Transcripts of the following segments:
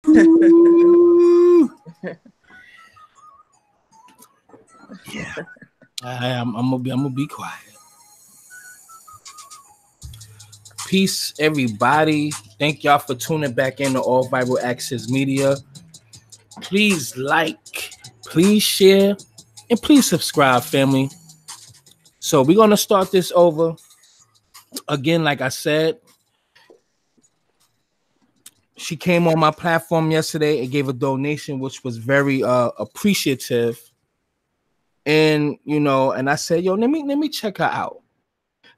Yeah, I'm gonna be quiet. Peace, everybody. Thank y'all for tuning back into All Bible Access Media. Please like, please share, and please subscribe, family. So we're gonna start this over again. Like I said, she came on my platform yesterday and gave a donation, which was very appreciative. And and I said, yo, let me check her out.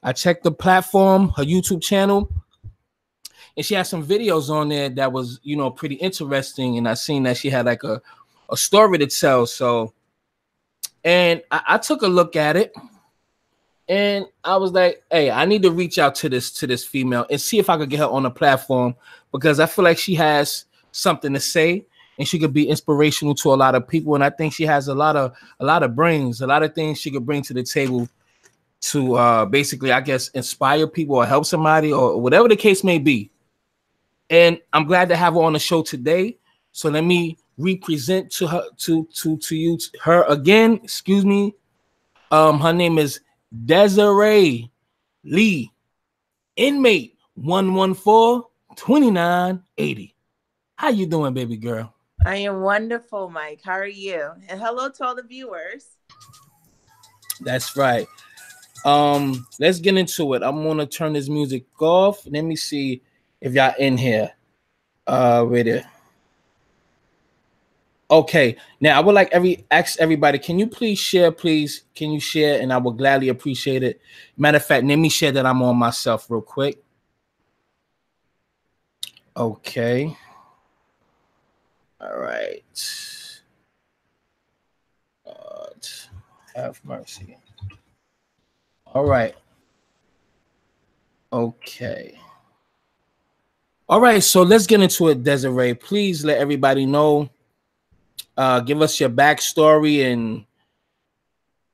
I checked the platform, her YouTube channel, and she had some videos on there that was, pretty interesting. And I seen that she had like a story to tell. So, and I took a look at it, and I was like, hey, I need to reach out to this female and see if I could get her on the platform, because I feel like she has something to say and she could be inspirational to a lot of people. And I think she has a lot of brains, a lot of things she could bring to the table to basically, I guess, inspire people or help somebody or whatever the case may be. And I'm glad to have her on the show today. So let me represent to her to you her again. Excuse me. Her name is Desiree Lee, Inmate 114-2980. How you doing, baby girl? I am wonderful, Mike. How are you? And hello to all the viewers. That's right. Let's get into it. I'm gonna turn this music off. Let me see if y'all in here. Right there. Okay. Now I would like ask everybody, can you please share, please? Can you share? And I will gladly appreciate it. Matter of fact, let me share that I'm on myself real quick. Okay. All right. God, have mercy. All right. Okay. All right. So let's get into it, Desiree. Please let everybody know. Give us your backstory and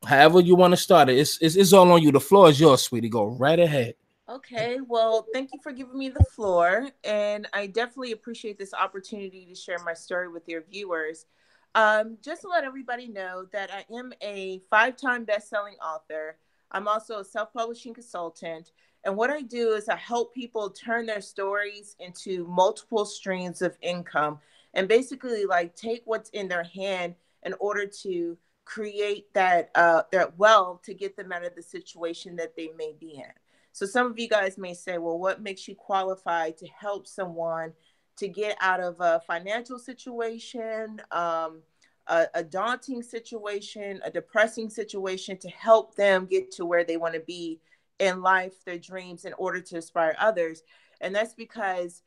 however you want to start it. It's all on you. The floor is yours, sweetie. Go right ahead. Okay, well, thank you for giving me the floor. And I definitely appreciate this opportunity to share my story with your viewers. Just to let everybody know that I am a 5-time best-selling author. I'm also a self-publishing consultant. And what I do is I help people turn their stories into multiple streams of income and basically like take what's in their hand in order to create that wealth to get them out of the situation that they may be in. So some of you guys may say, well, what makes you qualified to help someone to get out of a financial situation, a daunting situation, a depressing situation, to help them get to where they want to be in life, their dreams, in order to inspire others? And that's because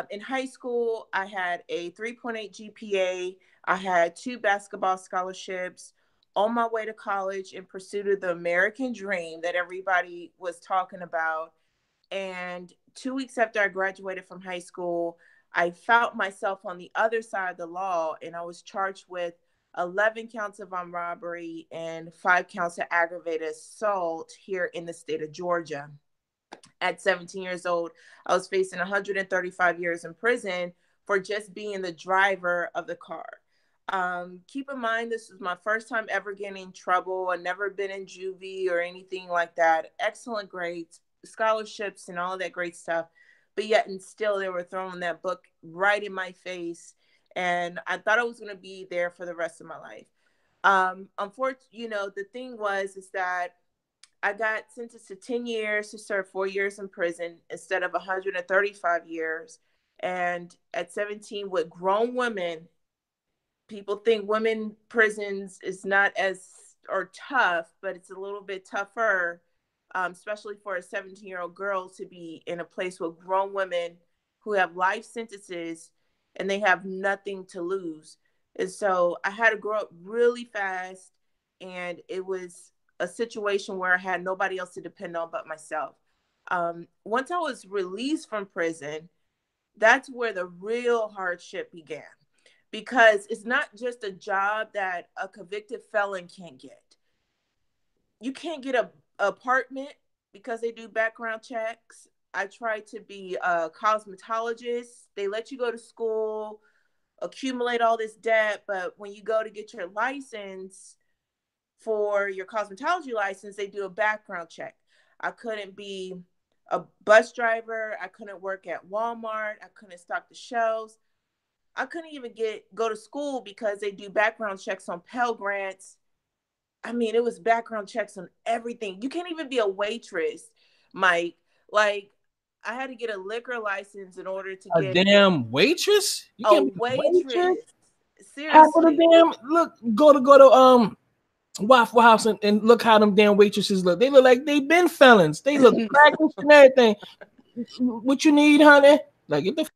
in high school, I had a 3.8 GPA. I had 2 basketball scholarships, on my way to college in pursuit of the American dream that everybody was talking about. And 2 weeks after I graduated from high school, I found myself on the other side of the law, and I was charged with 11 counts of armed robbery and 5 counts of aggravated assault here in the state of Georgia. At 17 years old, I was facing 135 years in prison for just being the driver of the car. Keep in mind, this was my first time ever getting in trouble. I'd never been in juvie or anything like that. Excellent grades, scholarships, and all of that great stuff. But yet and still, they were throwing that book right in my face. And I thought I was going to be there for the rest of my life. Unfortunately, the thing is that I got sentenced to 10 years to serve 4 years in prison instead of 135 years. And at 17, with grown women, people think women prisons is not as or tough, but it's a little bit tougher, especially for a 17-year-old girl to be in a place with grown women who have life sentences and they have nothing to lose. And so I had to grow up really fast, and it was a situation where I had nobody else to depend on but myself. Once I was released from prison, that's where the real hardship began, because it's not just a job that a convicted felon can't get. You can't get a apartment because they do background checks. I tried to be a cosmetologist. They let you go to school accumulate all this debt. But when you go to get your license for your cosmetology license, they do a background check. I couldn't be a bus driver. I couldn't work at Walmart. I couldn't stock the shelves. I couldn't even go to school because they do background checks on Pell Grants. I mean, it was background checks on everything. You can't even be a waitress, Mike. Like, I had to get a liquor license in order to A get damn waitress? You a can't be a waitress? waitress. How the Seriously. damn look? Go to Waffle House and look how them damn waitresses look. They look like they been felons. They look practiced and everything. What you need, honey? Like get the.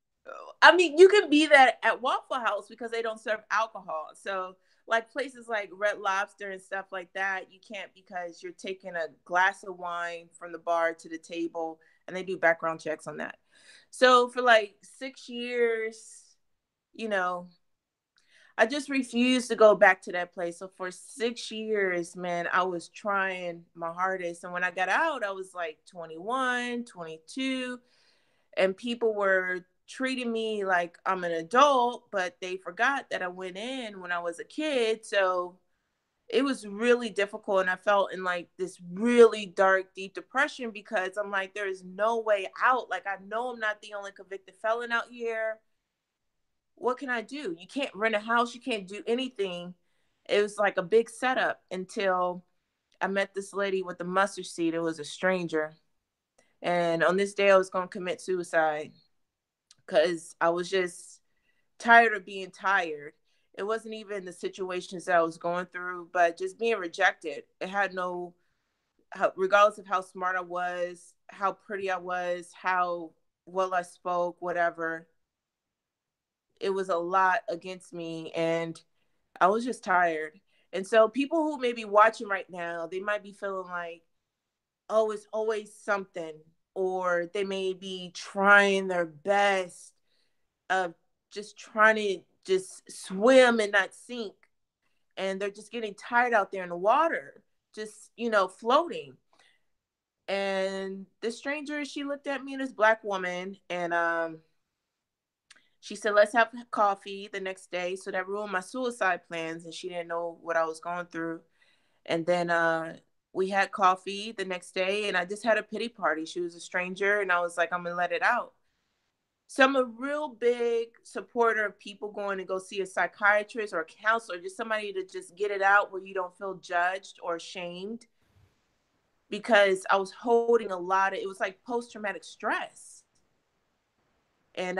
I mean, you can be that at Waffle House because they don't serve alcohol. So, like places like Red Lobster and stuff like that, you can't because you're taking a glass of wine from the bar to the table, and they do background checks on that. So, for like 6 years, you know, I just refused to go back to that place. So, for 6 years, man, I was trying my hardest. And when I got out, I was like 21, 22, and people were treating me like I'm an adult, but they forgot that I went in when I was a kid. So it was really difficult. And I felt in like this really dark, deep depression because I'm like, there is no way out. Like, I know I'm not the only convicted felon out here. What can I do? You can't rent a house. You can't do anything. It was like a big setup until I met this lady with the mustard seed. It was a stranger. And on this day, I was going to commit suicide because I was just tired of being tired. It wasn't even the situations that I was going through, but just being rejected. It had no, regardless of how smart I was, how pretty I was, how well I spoke, whatever, it was a lot against me. And I was just tired. And so people who may be watching right now, they might be feeling like, oh, it's always something, or they may be trying their best of just trying to just swim and not sink. And they're just getting tired out there in the water, just, floating. And the stranger, she looked at me, this black woman, and she said, let's have coffee the next day. So that ruined my suicide plans. And she didn't know what I was going through. And then we had coffee the next day, and I just had a pity party. She was a stranger, and I was like, I'm going to let it out. So I'm a real big supporter of people going to go see a psychiatrist or a counselor, just somebody to just get it out where you don't feel judged or ashamed, because I was holding a lot of, it was like post-traumatic stress. And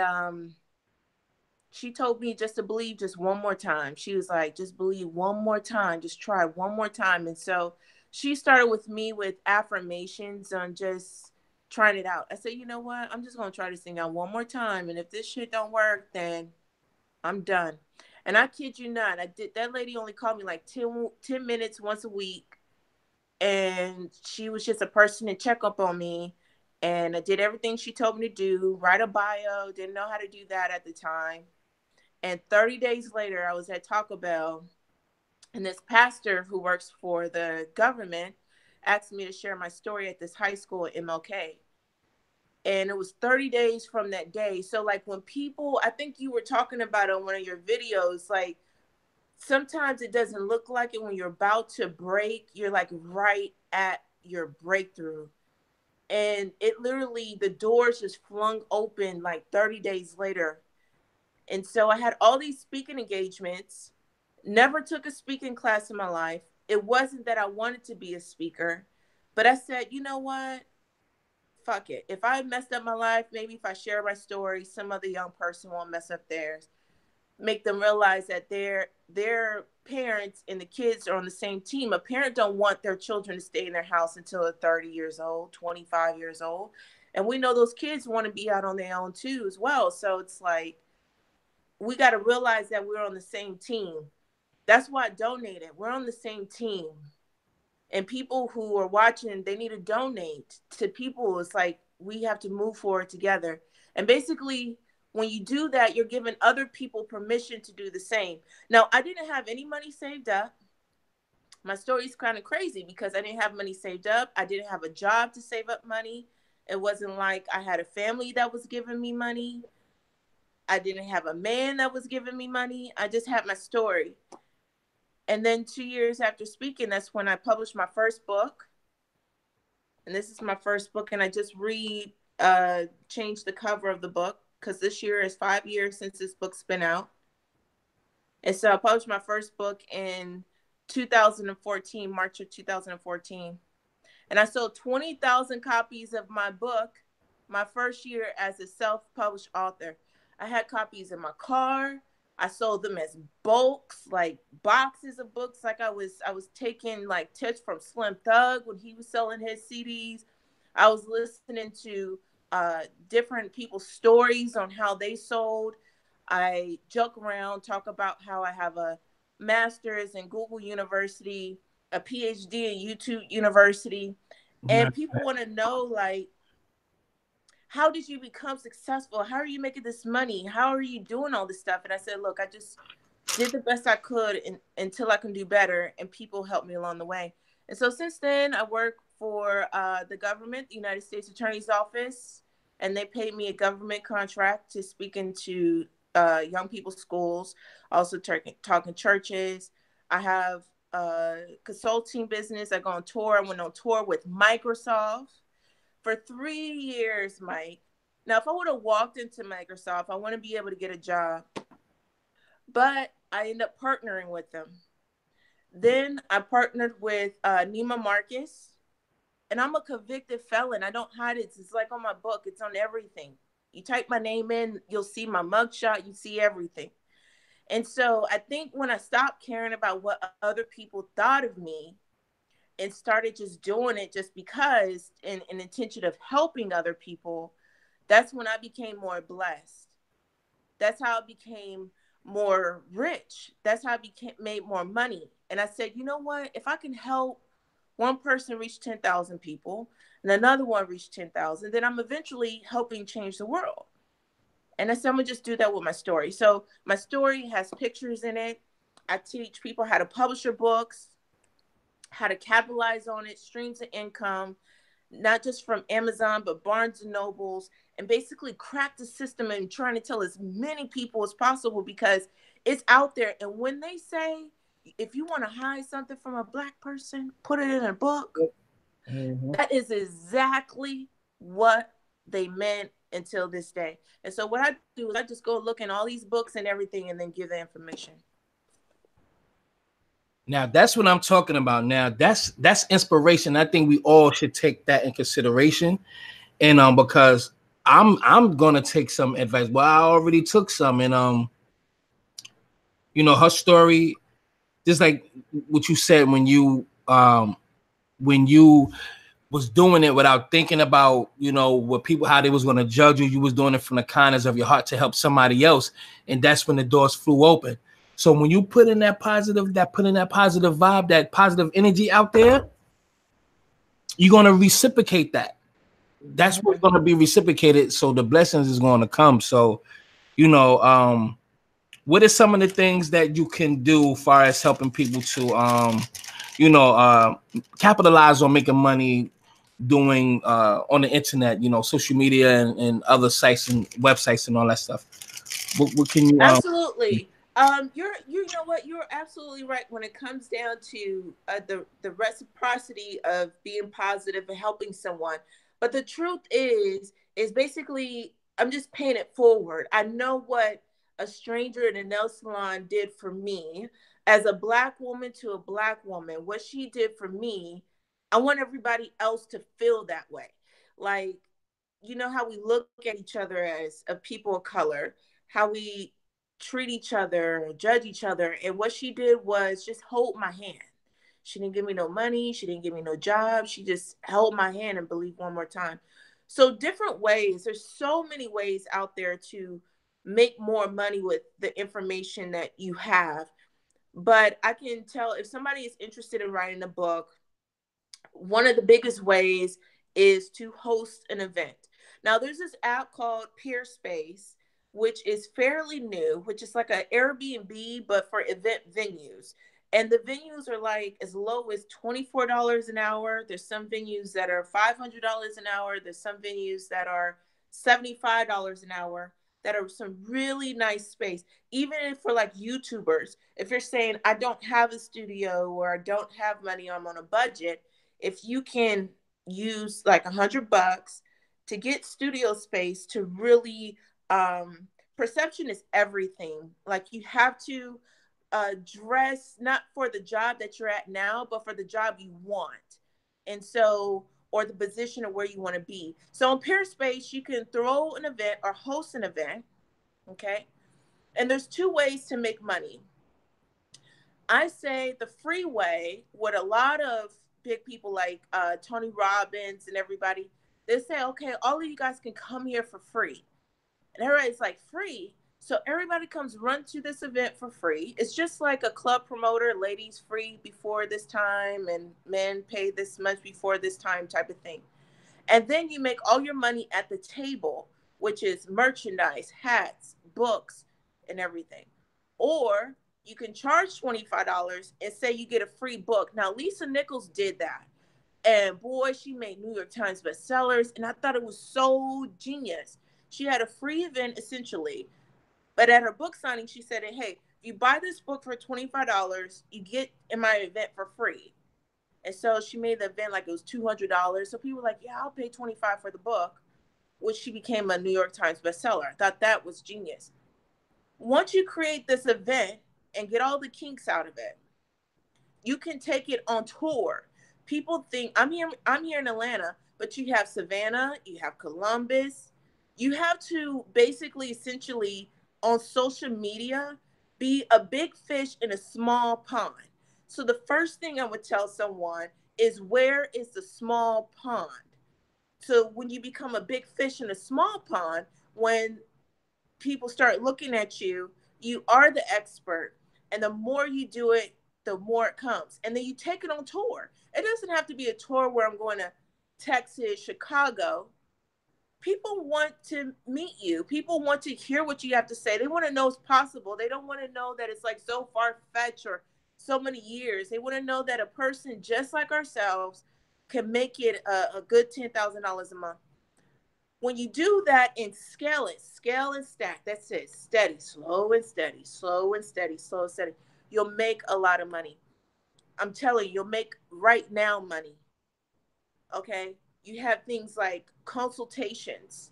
she told me just to believe just one more time. She was like, just believe one more time, just try one more time. And so she started with me with affirmations on just trying it out. I said, you know what? I'm just going to try this thing out one more time. And if this shit don't work, then I'm done. And I kid you not, that lady only called me like 10 minutes once a week. And she was just a person to check up on me. And I did everything she told me to do, write a bio, didn't know how to do that at the time. And 30 days later, I was at Taco Bell, and this pastor who works for the government asked me to share my story at this high school at MLK. And it was 30 days from that day. So, like, when people, I think you were talking about on one of your videos, like, sometimes it doesn't look like it when you're about to break. You're like right at your breakthrough. And it literally, the doors just flung open like 30 days later. And so I had all these speaking engagements, never took a speaking class in my life. It wasn't that I wanted to be a speaker, but I said, you know what? Fuck it. If I messed up my life, maybe if I share my story, some other young person won't mess up theirs. Make them realize that their parents and the kids are on the same team. A parent don't want their children to stay in their house until they're 30 years old, 25 years old. And we know those kids want to be out on their own too as well. So it's like, we got to realize that we're on the same team. That's why I donated. We're on the same team. And people who are watching, they need to donate to people. It's like we have to move forward together. And basically, when you do that, you're giving other people permission to do the same. Now, I didn't have any money saved up. My story is kind of crazy because I didn't have money saved up. I didn't have a job to save up money. It wasn't like I had a family that was giving me money. I didn't have a man that was giving me money. I just had my story. And then 2 years after speaking, that's when I published my first book. And this is my first book. And I just changed the cover of the book because this year is 5 years since this book's been out. And so I published my first book in 2014, March of 2014. And I sold 20,000 copies of my book my first year as a self-published author. I had copies in my car. I sold them as bulks, like boxes of books. Like I was taking like tips from Slim Thug when he was selling his CDs. I was listening to different people's stories on how they sold. I joke around, talk about how I have a master's in Google University, a PhD in YouTube University. And people want to know, like, how did you become successful? How are you making this money? How are you doing all this stuff? And I said, look, I just did the best I could until I can do better. And people helped me along the way. And so since then, I work for the government, the United States Attorney's Office, and they paid me a government contract to speak into young people's schools, also talking churches. I have a consulting business. I go on tour. I went on tour with Microsoft for 3 years, Mike. Now, if I would have walked into Microsoft, I want to be able to get a job. But I ended up partnering with them. Then I partnered with Neiman Marcus. And I'm a convicted felon. I don't hide it. It's like on my book. It's on everything. You type my name in, you'll see my mugshot. You see everything. And so I think when I stopped caring about what other people thought of me and started just doing it just because in intention of helping other people, that's when I became more blessed. That's how I became more rich. That's how I made more money. And I said, you know what? If I can help one person reach 10,000 people and another one reach 10,000, then I'm eventually helping change the world. And I said, I'm going to just do that with my story. So my story has pictures in it. I teach people how to publish their books, how to capitalize on it, streams of income, not just from Amazon, but Barnes and Nobles, and basically crack the system and trying to tell as many people as possible because it's out there. And when they say, if you want to hide something from a Black person, put it in a book, that is exactly what they meant until this day. And so what I do is I just go look in all these books and everything and then give the information. Now that's what I'm talking about. Now that's inspiration. I think we all should take that in consideration. And because I'm gonna take some advice. Well, I already took some, and her story, just like what you said when you was doing it without thinking about what people, how they was going to judge you. You was doing it from the kindness of your heart to help somebody else, and that's when the doors flew open. So when you put in that positive vibe, that positive energy out there, you're going to reciprocate that. That's what's going to be reciprocated. So the blessings is going to come. So what are some of the things that you can do as far as helping people to capitalize on making money doing on the internet, social media and other sites and websites and all that stuff? What can you Absolutely. You know what, you're absolutely right when it comes down to the reciprocity of being positive and helping someone. But the truth is basically I'm just paying it forward. I know what a stranger in a nail salon did for me as a Black woman to a Black woman. What she did for me, I want everybody else to feel that way. Like, you know how we look at each other as a people of color, how we treat each other, judge each other. And what she did was just hold my hand. She didn't give me no money. She didn't give me no job. She just held my hand and believed one more time. So different ways. There's so many ways out there to make more money with the information that you have. But I can tell if somebody is interested in writing a book, one of the biggest ways is to host an event. Now, there's this app called Peerspace, which is fairly new, which is like an Airbnb, but for event venues. And the venues are like as low as $24 an hour. There's some venues that are $500 an hour. There's some venues that are $75 an hour. that are some really nice space. Even if for like YouTubers, if you're saying I don't have a studio or I don't have money, I'm on a budget, if you can use like $100 to get studio space to really perception is everything. Like you have to dress not for the job that you're at now, but for the job you want. And so, or the position of where you want to be. So in Peerspace, you can throw an event or host an event. Okay. And there's two ways to make money. I say the free way, what a lot of big people like Tony Robbins and everybody, they say, okay, all of you guys can come here for free. And everybody's like, free? So everybody comes run to this event for free. It's just like a club promoter, ladies free before this time and men pay this much before this time type of thing. And then you make all your money at the table, which is merchandise, hats, books, and everything. Or you can charge $25 and say you get a free book. Now, Lisa Nichols did that. And boy, she made New York Times bestsellers. And I thought it was so genius. She had a free event essentially. But at her book signing, she said, hey, if you buy this book for $25, you get in my event for free. And so she made the event like it was $200. So people were like, yeah, I'll pay $25 for the book, which she became a New York Times bestseller. I thought that was genius. Once you create this event and get all the kinks out of it, you can take it on tour. People think I'm here in Atlanta, but you have Savannah, you have Columbus. You have to basically essentially on social media be a big fish in a small pond. So the first thing I would tell someone is, where is the small pond? So when you become a big fish in a small pond, when people start looking at you, you are the expert. And the more you do it, the more it comes. And then you take it on tour. It doesn't have to be a tour where I'm going to Texas, Chicago. People want to meet you. People want to hear what you have to say. They want to know it's possible. They don't want to know that it's like so far-fetched or so many years. They want to know that a person just like ourselves can make it a good $10,000 a month. When you do that and scale and stack, that's it. Steady, slow and steady, slow and steady, slow and steady. You'll make a lot of money. I'm telling you, you'll make right now money. Okay? You have things like consultations.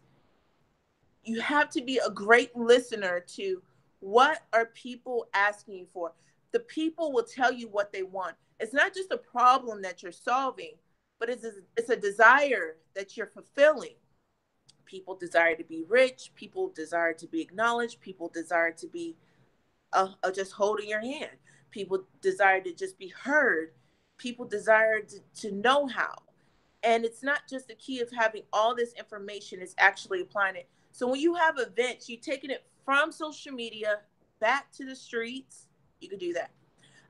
You have to be a great listener to what are people asking you for. The people will tell you what they want. It's not just a problem that you're solving, but it's a desire that you're fulfilling. People desire to be rich. People desire to be acknowledged. People desire to be just holding your hand. People desire to just be heard. People desire to know how. And it's not just the key of having all this information, it's actually applying it. So when you have events, you're taking it from social media back to the streets. You could do that.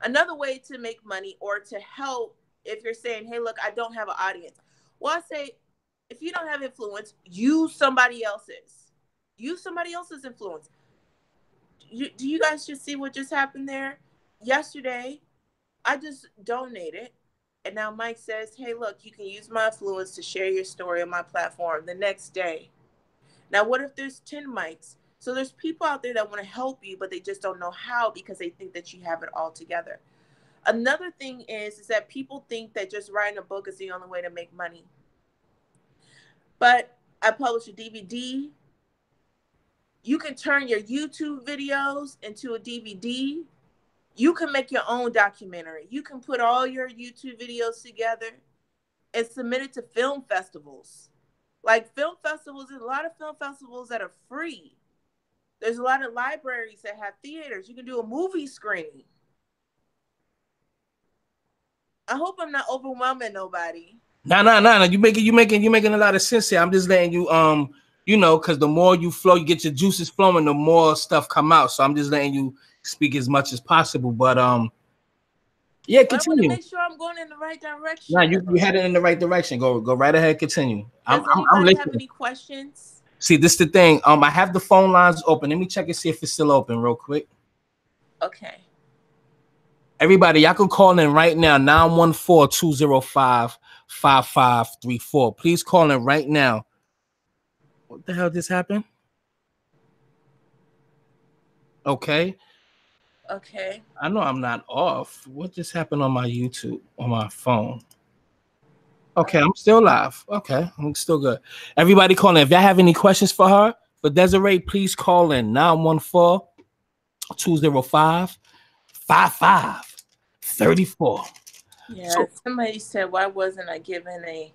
Another way to make money or to help, if you're saying, hey, look, I don't have an audience. Well, I say, if you don't have influence, use somebody else's. Use somebody else's influence. Do you guys just see what just happened there? Yesterday, I just donated. And now Mike says, hey, look, you can use my influence to share your story on my platform the next day. Now, what if there's 10 mics? So there's people out there that want to help you, but they just don't know how because they think that you have it all together. Another thing is that people think that just writing a book is the only way to make money. But I publish a DVD. You can turn your YouTube videos into a DVD. You can make your own documentary. You can put all your YouTube videos together and submit it to film festivals. Like film festivals, there's a lot of film festivals that are free. There's a lot of libraries that have theaters. You can do a movie screening. I hope I'm not overwhelming nobody. No. You making a lot of sense here. I'm just letting you because the more you flow, you get your juices flowing, the more stuff come out. So I'm just letting you speak as much as possible. But yeah, But continue. I want to make sure I'm going in the right direction. No, you headed in the right direction. Go right ahead. Continue. Does anybody have any questions? See, this is the thing. I have the phone lines open. Let me check and see if it's still open real quick. Okay. Everybody, y'all can call in right now, 914-205-5534. Please call in right now. What the hell just happened? Okay. Okay. I know I'm not off. What just happened on my YouTube on my phone? Okay, I'm still live. Okay, I'm still good. Everybody calling. If y'all have any questions for her, for Desiree, please call in 914-205-5534. Yeah, So somebody said, why wasn't I given a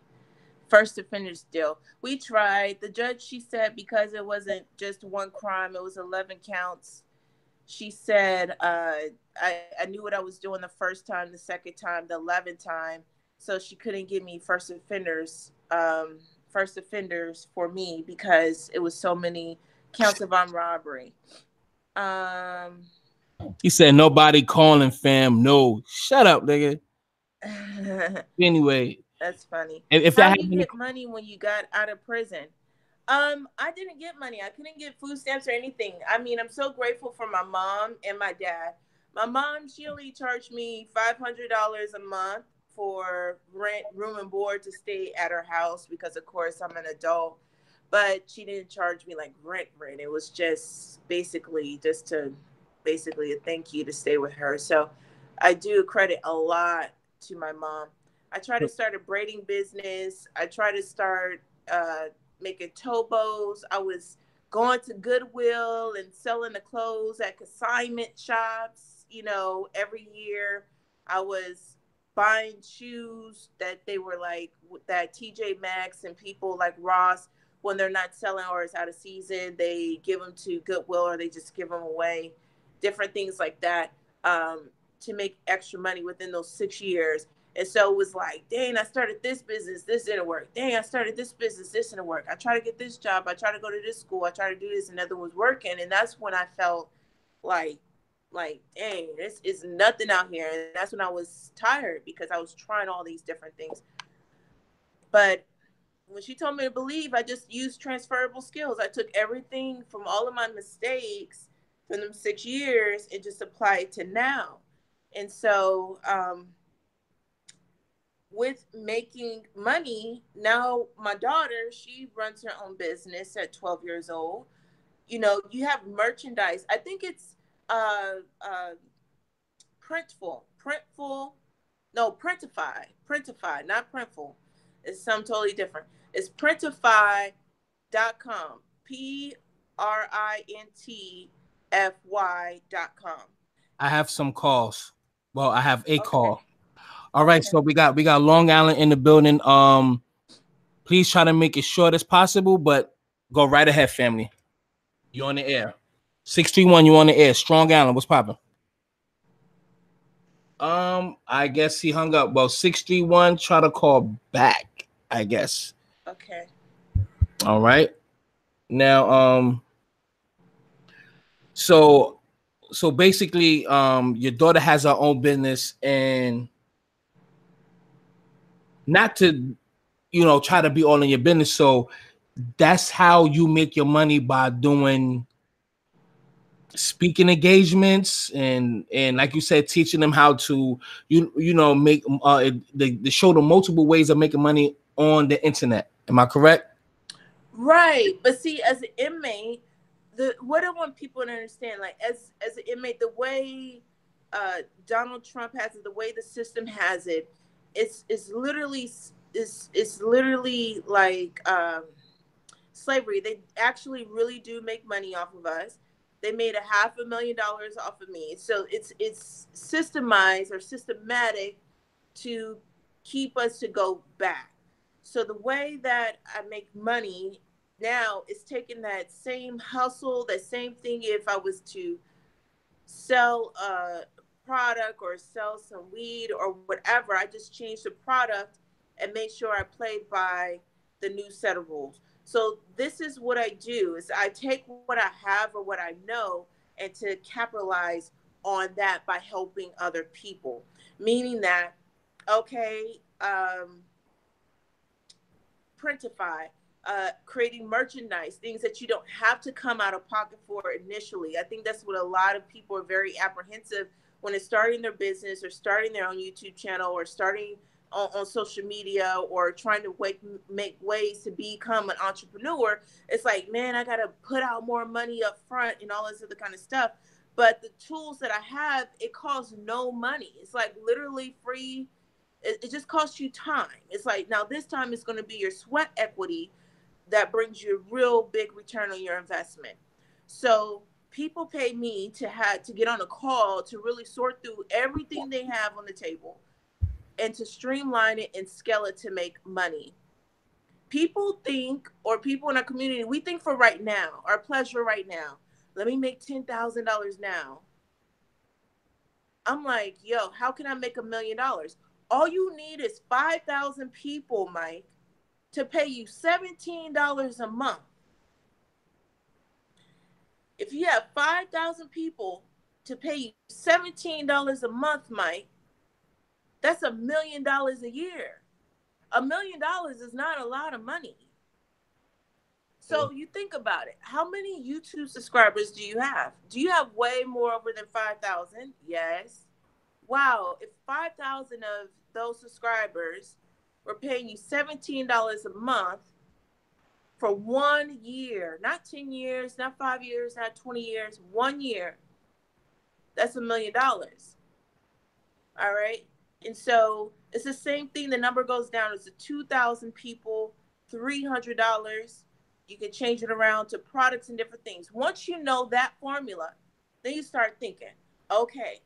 first offenders deal? We tried. The judge, she said, because it wasn't just one crime, it was 11 counts. She said, I knew what I was doing the first time, the second time, the 11th time. So she couldn't give me first offenders for me because it was so many counts of armed robbery. Um, he said nobody calling, fam. No, shut up, nigga. Anyway, that's funny. if y'all How have do you any, get money when you got out of prison? I didn't get money. I couldn't get food stamps or anything. I mean, I'm so grateful for my mom and my dad. My mom, she only charged me $500 a month for rent, room and board to stay at her house because, of course, I'm an adult. But she didn't charge me like rent. It was just basically a thank you to stay with her. So I do credit a lot to my mom. I try to start a braiding business. I try to start making tobos. I was going to Goodwill and selling the clothes at consignment shops. Every year I was buying shoes that they were like that TJ Maxx and people like Ross, when they're not selling or it's out of season, they give them to Goodwill or they just give them away. Different things like that, to make extra money within those 6 years. And so it was like, dang, I started this business, this didn't work. Dang, I started this business, this didn't work. I try to get this job, I try to go to this school, I try to do this, and nothing was working. And that's when I felt like, dang, this is nothing out here. And that's when I was tired because I was trying all these different things. But when she told me to believe, I just used transferable skills. I took everything from all of my mistakes from them 6 years and just applied it to now. And so, with making money now, my daughter, she runs her own business at 12 years old. You have merchandise. I think it's uh printful, no, printify, not printful. It's something totally different. It's printify.com, printfy.com. I have some calls. Well, I have a Okay. call. All right, Okay. so we got Long Island in the building. Please try to make it short as possible, but go right ahead, family. You on the air. 631, you on the air. Strong Island, what's popping? I guess he hung up. Well, 631, try to call back, I guess. Okay. All right. Now, so basically, your daughter has her own business, and not to, try to be all in your business. So that's how you make your money, by doing speaking engagements, and like you said, teaching them how to make the show them multiple ways of making money on the internet. Am I correct? Right. But see, as an inmate, the what I want people to understand, like as an inmate, the way Donald Trump has it, the way the system has it, it's literally it's literally like slavery. They actually really do make money off of us. They made $500,000 off of me. So it's systemized or systematic to keep us to go back. So the way that I make money now is taking that same hustle, that same thing. If I was to sell a product or sell some weed or whatever, I just change the product and make sure I play by the new set of rules. So this is what I do: is I take what I have or what I know and to capitalize on that by helping other people. Meaning that, okay, Printify, creating merchandise, things that you don't have to come out of pocket for initially. I think that's what a lot of people are very apprehensive when it's starting their business or starting their own YouTube channel or starting on social media or trying to make ways to become an entrepreneur. It's like, man, I got to put out more money up front and all this other kind of stuff. But the tools that I have, it costs no money. It's like literally free. It just costs you time. It's like, now this time is going to be your sweat equity that brings you a real big return on your investment. So people pay me to get on a call to really sort through everything they have on the table and to streamline it and scale it to make money. People think, or people in our community, we think for right now, our pleasure right now. Let me make $10,000 now. I'm like, yo, how can I make $1,000,000? All you need is 5,000 people, Mike, to pay you $17 a month. If you have 5,000 people to pay you $17 a month, Mike, that's $1,000,000 a year. $1,000,000 is not a lot of money. So you think about it. How many YouTube subscribers do you have? Do you have way more over than 5,000? Yes. Wow. If 5,000 of those subscribers were paying you $17 a month for 1 year, not 10 years, not 5 years, not 20 years, 1 year, that's $1,000,000. All right. And so it's the same thing. The number goes down. It's a 2,000 people, $300. You can change it around to products and different things. Once you know that formula, then you start thinking, okay,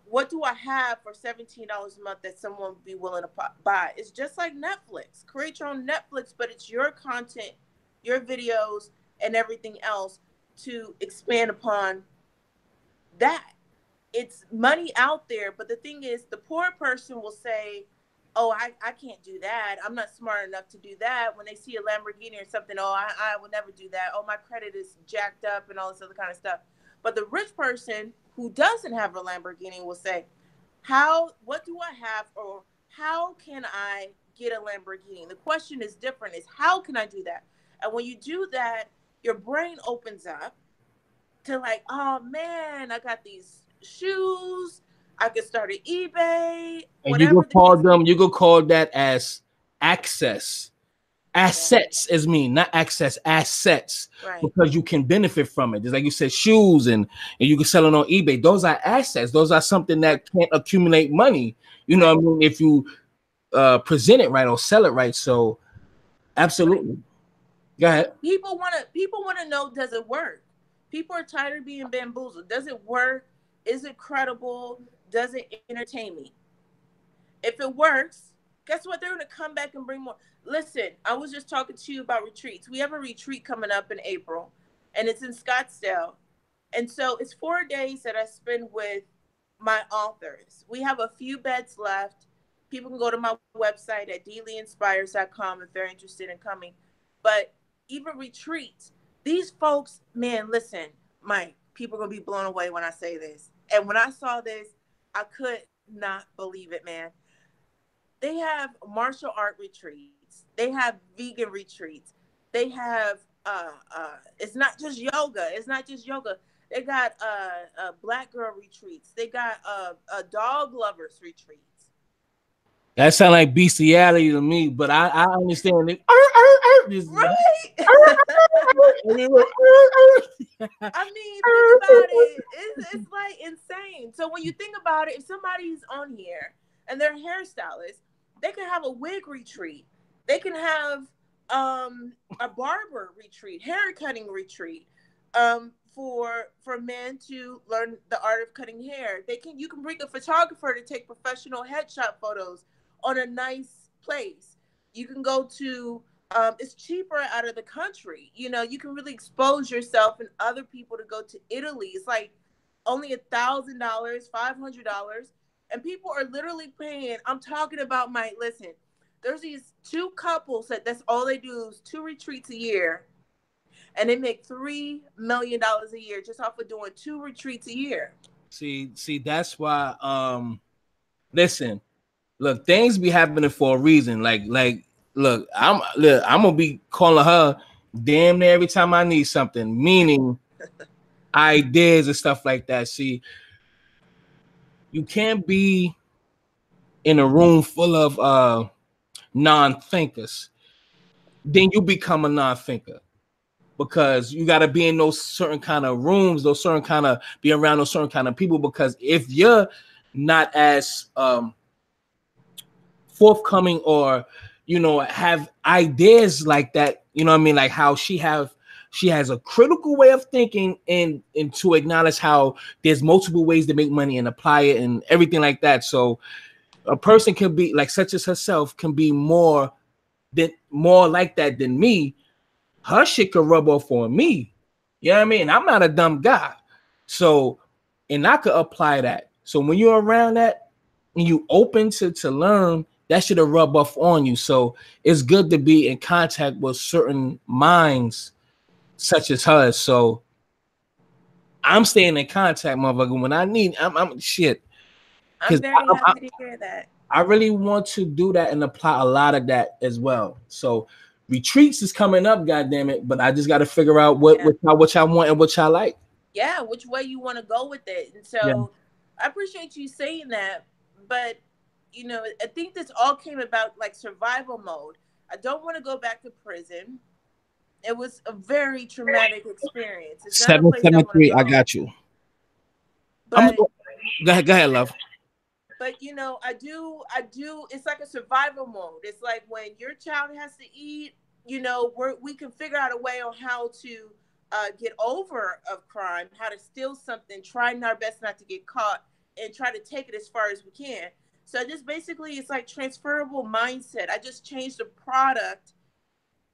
what do I have for $17 a month that someone would be willing to buy? It's just like Netflix. Create your own Netflix, but it's your content, your videos, and everything else to expand upon that. It's money out there, but the thing is, the poor person will say, oh, I can't do that. I'm not smart enough to do that. When they see a Lamborghini or something, oh, I would never do that. Oh, my credit is jacked up and all this other kind of stuff. But the rich person who doesn't have a Lamborghini will say, what do I have, or how can I get a Lamborghini? The question is different, is how can I do that? And when you do that, your brain opens up to like, oh man, I got these shoes. I could start an eBay. And you could call them. You could call that as access. Assets is mean, not access. Assets, right? Because you can benefit from it. Just like you said, shoes, and you can sell it on eBay. Those are assets. Those are something that can't accumulate money. You know what I mean? If you present it right or sell it right. So, absolutely. Right. Go ahead. People want to know, does it work? People are tired of being bamboozled. Does it work? Is it credible? Does it entertain me? If it works, guess what? They're going to come back and bring more. Listen, I was just talking to you about retreats. We have a retreat coming up in April, and it's in Scottsdale. And so it's 4 days that I spend with my authors. We have a few beds left. People can go to my website at dleeinspires.com if they're interested in coming. But even retreats, these folks, man, listen, Mike, people are going to be blown away when I say this. And when I saw this, I could not believe it, man. They have martial art retreats. They have vegan retreats. They have, it's not just yoga. It's not just yoga. They got black girl retreats. They got dog lovers retreats. That sounds like bestiality to me, but I understand it. Right. I mean, think about it. It's like insane. So when you think about it, if somebody's on here and they're a hairstylist, they can have a wig retreat. They can have a barber retreat, hair cutting retreat, for men to learn the art of cutting hair. You can bring a photographer to take professional headshot photos on a nice place. You can go to it's cheaper out of the country. You can really expose yourself and other people to go to Italy. It's like only $1,000, $500. And people are literally paying. I'm talking about listen, there's these two couples that's all they do is 2 retreats a year. And they make $3 million a year just off of doing 2 retreats a year. See, that's why, listen, look, things be happening for a reason. Look, I'm gonna be calling her damn near every time I need something, meaning ideas and stuff like that. See, you can't be in a room full of non-thinkers. Then you become a non-thinker. because you got to be in those certain kind of rooms, those certain kind of be around those certain kind of people. Because if you're not as forthcoming, or have ideas like that, you know what I mean, like how she has a critical way of thinking, and to acknowledge how there's multiple ways to make money and apply it and everything like that. So a person can be like, such as herself, can be more like that than me. Her shit could rub off on me. You know what I mean? I'm not a dumb guy. So, and I could apply that. So when you're around that and you open to learn, that should have rub off on you. So it's good to be in contact with certain minds such as hers. So I'm staying in contact, motherfucker. When I need, I'm shit. I'm Because very happy to hear that. I really want to do that and apply a lot of that as well. So retreats is coming up, goddamn it! But I just got to figure out what y'all want and what y'all like. Yeah, which way you want to go with it. And Yeah. so I appreciate you saying that. But I think this all came about like survival mode. I don't want to go back to prison. It was a very traumatic experience. It's not a place I want to 773. go. I got you. But go ahead, love. But I do. It's like a survival mode. It's like when your child has to eat. We can figure out a way on how to get over of crime, how to steal something, trying our best not to get caught, and try to take it as far as we can. So just basically, it's like transferable mindset. I just changed the product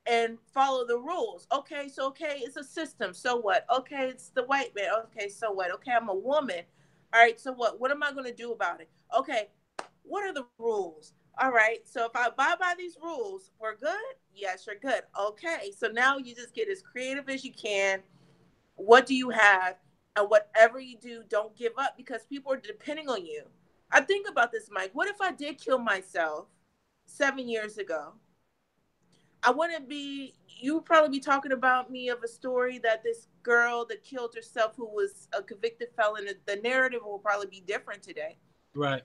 and follow the rules. Okay, it's a system. So what? Okay, it's the white man. Okay, so what? Okay, I'm a woman. All right, so what? What am I going to do about it? Okay, what are the rules? All right, so if I abide by these rules, we're good? Yes, you're good. Okay, so now you just get as creative as you can. What do you have? And whatever you do, don't give up, because people are depending on you. I think about this, Mike. What if I did kill myself 7 years ago? I wouldn't be, you would probably be talking about me of a story that this girl that killed herself, who was a convicted felon, the narrative will probably be different today. Right.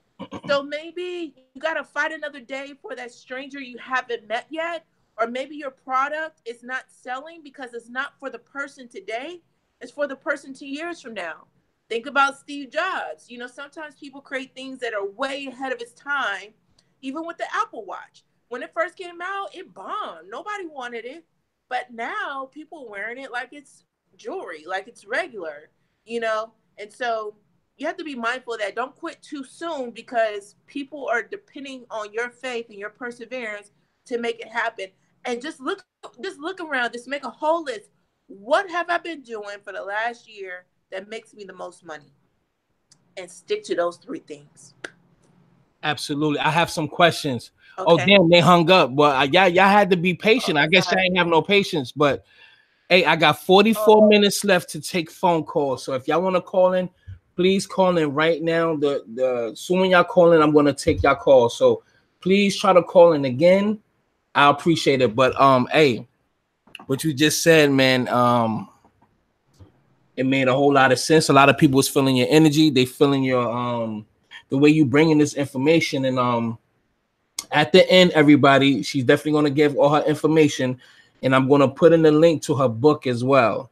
So maybe you got to fight another day for that stranger you haven't met yet. Or maybe your product is not selling because it's not for the person today. It's for the person 2 years from now. Think about Steve Jobs. Sometimes people create things that are way ahead of its time, even with the Apple Watch. When it first came out, it bombed. Nobody wanted it. But now people are wearing it like it's jewelry, like it's regular, And so you have to be mindful of that. Don't quit too soon, because people are depending on your faith and your perseverance to make it happen. And just look around, just make a whole list. What have I been doing for the last year that makes me the most money? And stick to those 3 things. Absolutely. I have some questions. Okay. Oh, damn, they hung up. Well, y'all had to be patient. I guess y'all ain't have no patience. But, hey, I got 44 minutes left to take phone calls. So if y'all want to call in, please call in right now. Soon when y'all call in, I'm going to take y'all call. So please try to call in again. I appreciate it. But, hey, what you just said, man, it made a whole lot of sense. A lot of people was feeling your energy. They feeling your, the way you bringing this information. And, at the end, everybody, she's definitely going to give all her information, and I'm going to put in the link to her book as well.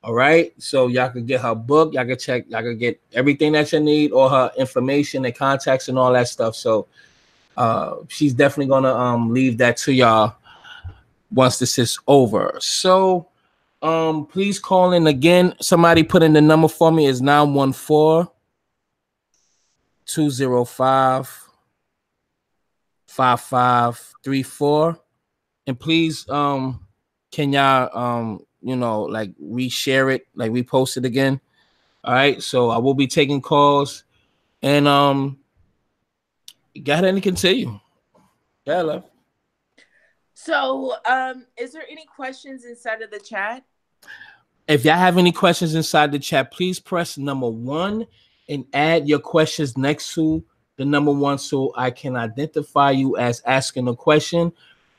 All right, so y'all can get her book, y'all can check, y'all can get everything that you need, all her information and contacts and all that stuff. So she's definitely going to leave that to y'all once this is over. So please call in again. Somebody put in the number for me is 914-205 5534, and please can y'all like reshare it, like repost it again. All right, so I will be taking calls, and go ahead and continue. Yeah, love. So is there any questions inside of the chat? If y'all have any questions inside the chat, please press number 1 and add your questions next to the number 1 so I can identify you as asking a question.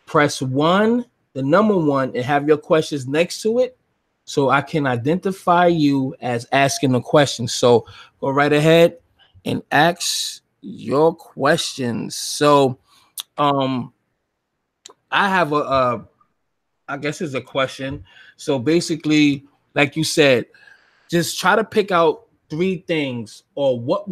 Press 1, the number 1, and have your questions next to it so I can identify you as asking a question. So go right ahead and ask your questions. So I have I guess it's a question. So basically, like you said, just try to pick out 3 things, or what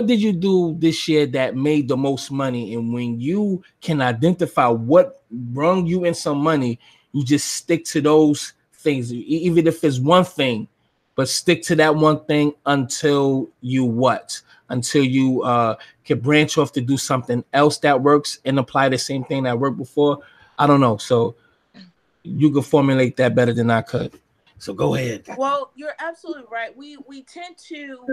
did you do this year that made the most money? And when you can identify what brung you in some money, you just stick to those things, even if it's one thing, but stick to that one thing until you can branch off to do something else that works and apply the same thing that worked before. I don't know. So you could formulate that better than I could. So go ahead. Well, you're absolutely right. We tend to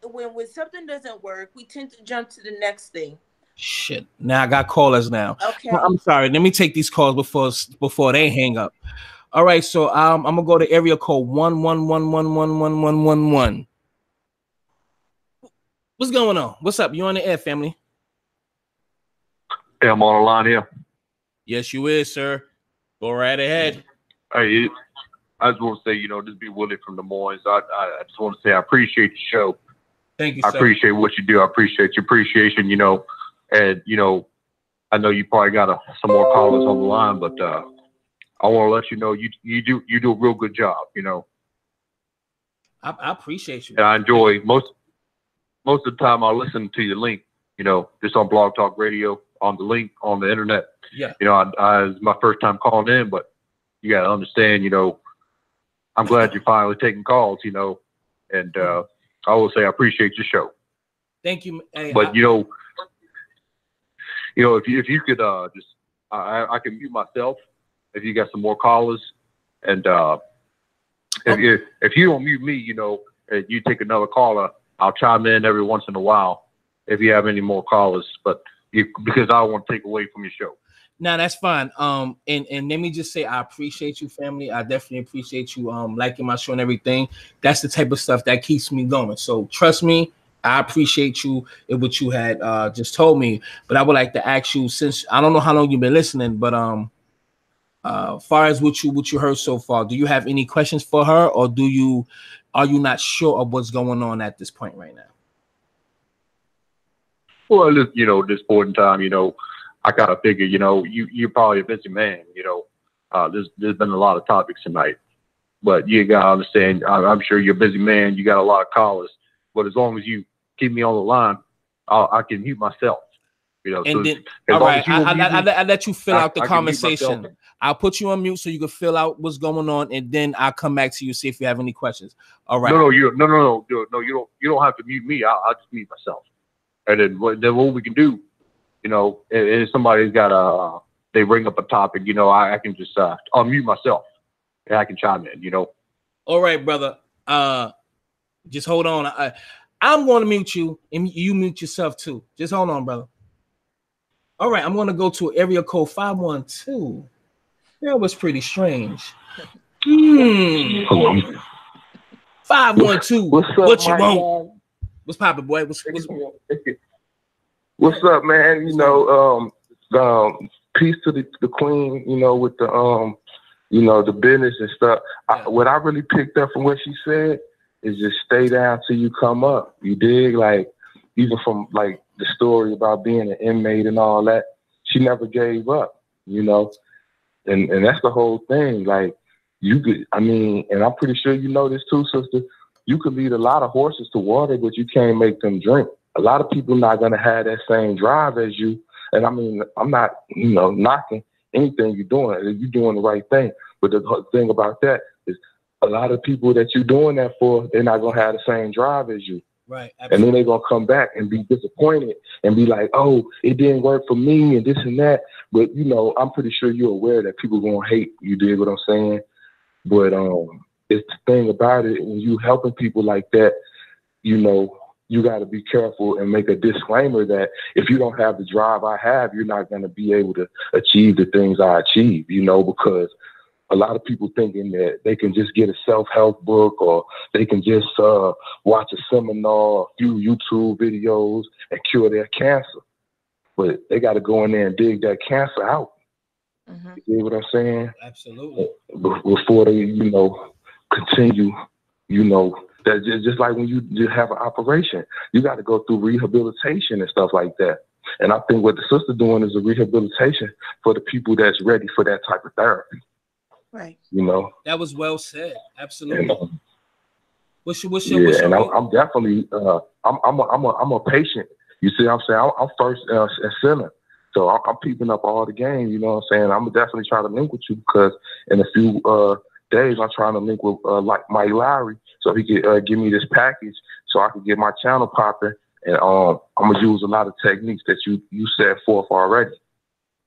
when something doesn't work, we tend to jump to the next thing. Shit. Now I got callers now. Okay. I'm sorry. Let me take these calls before they hang up. All right. So I'm gonna go to area code 111111111. What's going on? What's up? You on the air, family? Yeah, I'm on the line here. Yes, you is, sir. Go right ahead. Hey, I just want to say, this be Willie from Des Moines. I just want to say I appreciate the show. Thank you, I sir. appreciate what you do. I appreciate your appreciation, and, I know you probably got some more callers on the line, but I want to let you know you do a real good job, I appreciate you. And I enjoy most of the time I listen to your link, just on Blog Talk Radio, on the link on the internet. Yeah. It's my first time calling in, but you got to understand, I'm glad you're finally taking calls, and I will say I appreciate your show. Thank you. Hey, but if you could just I can mute myself if you got some more callers, and if you don't mute me, and you take another caller, I'll chime in every once in a while if you have any more callers, because I don't want to take away from your show. No, that's fine. And let me just say I appreciate you, family. I definitely appreciate you liking my show and everything. That's the type of stuff that keeps me going. So trust me, I appreciate you and what you had just told me. But I would like to ask you, since I don't know how long you've been listening, but far as what you heard so far, do you have any questions for her, or are you not sure of what's going on at this point right now? Well, this point in time, I kind of figure, you're probably a busy man, there's been a lot of topics tonight, but you got to understand, I'm sure you're a busy man. You got a lot of callers, but as long as you keep me on the line, I can mute myself, And so then, all right, I let you fill out the conversation. I'll put you on mute so you can fill out what's going on, and then I'll come back to you, see if you have any questions. All right. No, you don't have to mute me. I'll just mute myself. And then what we can do, if somebody's got they bring up a topic, I can just unmute myself and I can chime in, All right, brother. Just hold on. I'm going to mute you, and you mute yourself too. Just hold on, brother. All right, I'm going to go to area code 512. That was pretty strange. 512. What's up, what you want? Guy? What's poppin', boy? What's up, man? Peace to the queen. With the the business and stuff. Yeah. What I really picked up from what she said is just stay down till you come up. You dig? Like even from like the story about being an inmate and all that, she never gave up. And that's the whole thing. Like you could, and I'm pretty sure you know this too, sister. You could lead a lot of horses to water, but you can't make them drink. A lot of people not gonna have that same drive as you. And I'm not, knocking anything you're doing. You're doing the right thing. But the thing about that is a lot of people that you're doing that for, they're not gonna have the same drive as you. Right. Absolutely. And then they're gonna come back and be disappointed and be like, oh, it didn't work for me and this and that. But I'm pretty sure you're aware that people gonna hate. You dig what I'm saying? But it's the thing about it, when you helping people like that, you got to be careful and make a disclaimer that if you don't have the drive I have, you're not going to be able to achieve the things I achieve, because a lot of people thinking that they can just get a self-help book or they can just watch a seminar, a few YouTube videos and cure their cancer. But they got to go in there and dig that cancer out. Mm-hmm. You see what I'm saying? Absolutely. Before they, continue, that just like when you have an operation, you got to go through rehabilitation and stuff like that. And I think what the sister doing is a rehabilitation for the people that's ready for that type of therapy. Right. You know. That was well said. Absolutely. And, what's your and I'm definitely I'm a patient. You see what I'm saying? I'm first at center. So I'm peeping up all the game, you know what I'm saying? I'm definitely trying to link with you because in a few days I'm trying to link with like Mike Lowry so he could give me this package so I could get my channel popping. And I'm gonna use a lot of techniques that you set forth already.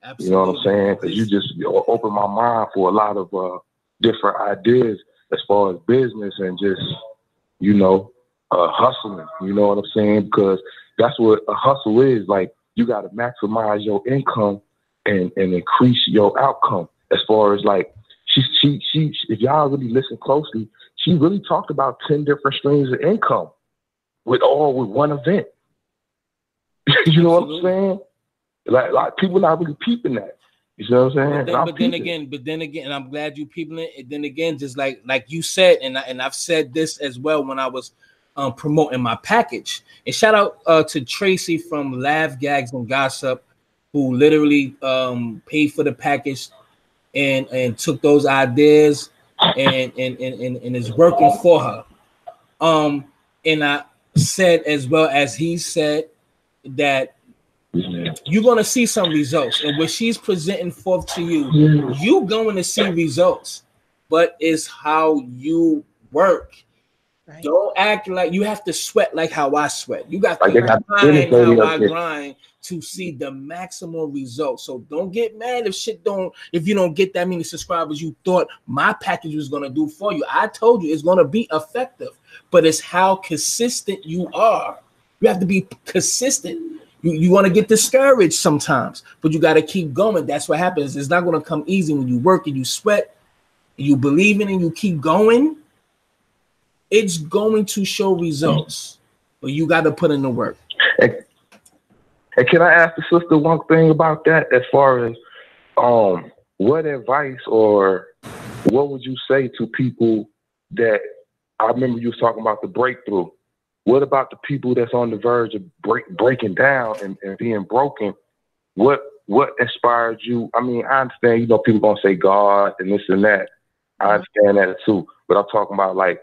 Absolutely. You know what I'm saying? Because you just open my mind for a lot of different ideas as far as business and just, you know, hustling. You know what I'm saying? Because that's what a hustle is. Like, you got to maximize your income and increase your outcome. As far as like, she, if y'all really listen closely, she really talked about 10 different streams of income with one event. You know what I'm saying? Like people not really peeping that. You know what I'm saying? But then again, and I'm glad you people it. And then again, just like you said, and I've said this as well when I was promoting my package. And shout out to Tracy from Laugh Gags and Gossip, who literally paid for the package and took those ideas and is working for her. And I said as well as he said that you're going to see some results, and what she's presenting forth to you, you're going to see results, but it's how you work. Right. Don't act like you have to sweat like how I sweat. You got to grind how I grind to see the maximum results. So don't get mad if you don't get that many subscribers you thought my package was going to do for you. I told you it's going to be effective, but it's how consistent you are. You have to be consistent. You want to get discouraged sometimes, but you got to keep going. That's what happens. It's not going to come easy when you work and you sweat, and you believe in it and you keep going. It's going to show results, but you got to put in the work. And can I ask the sister one thing about that? As far as what advice or what would you say to people that I remember you was talking about the breakthrough? What about the people that's on the verge of breaking down and being broken? What inspired you? I mean, I understand, you know, people gonna say God and this and that. I understand that too. But I'm talking about like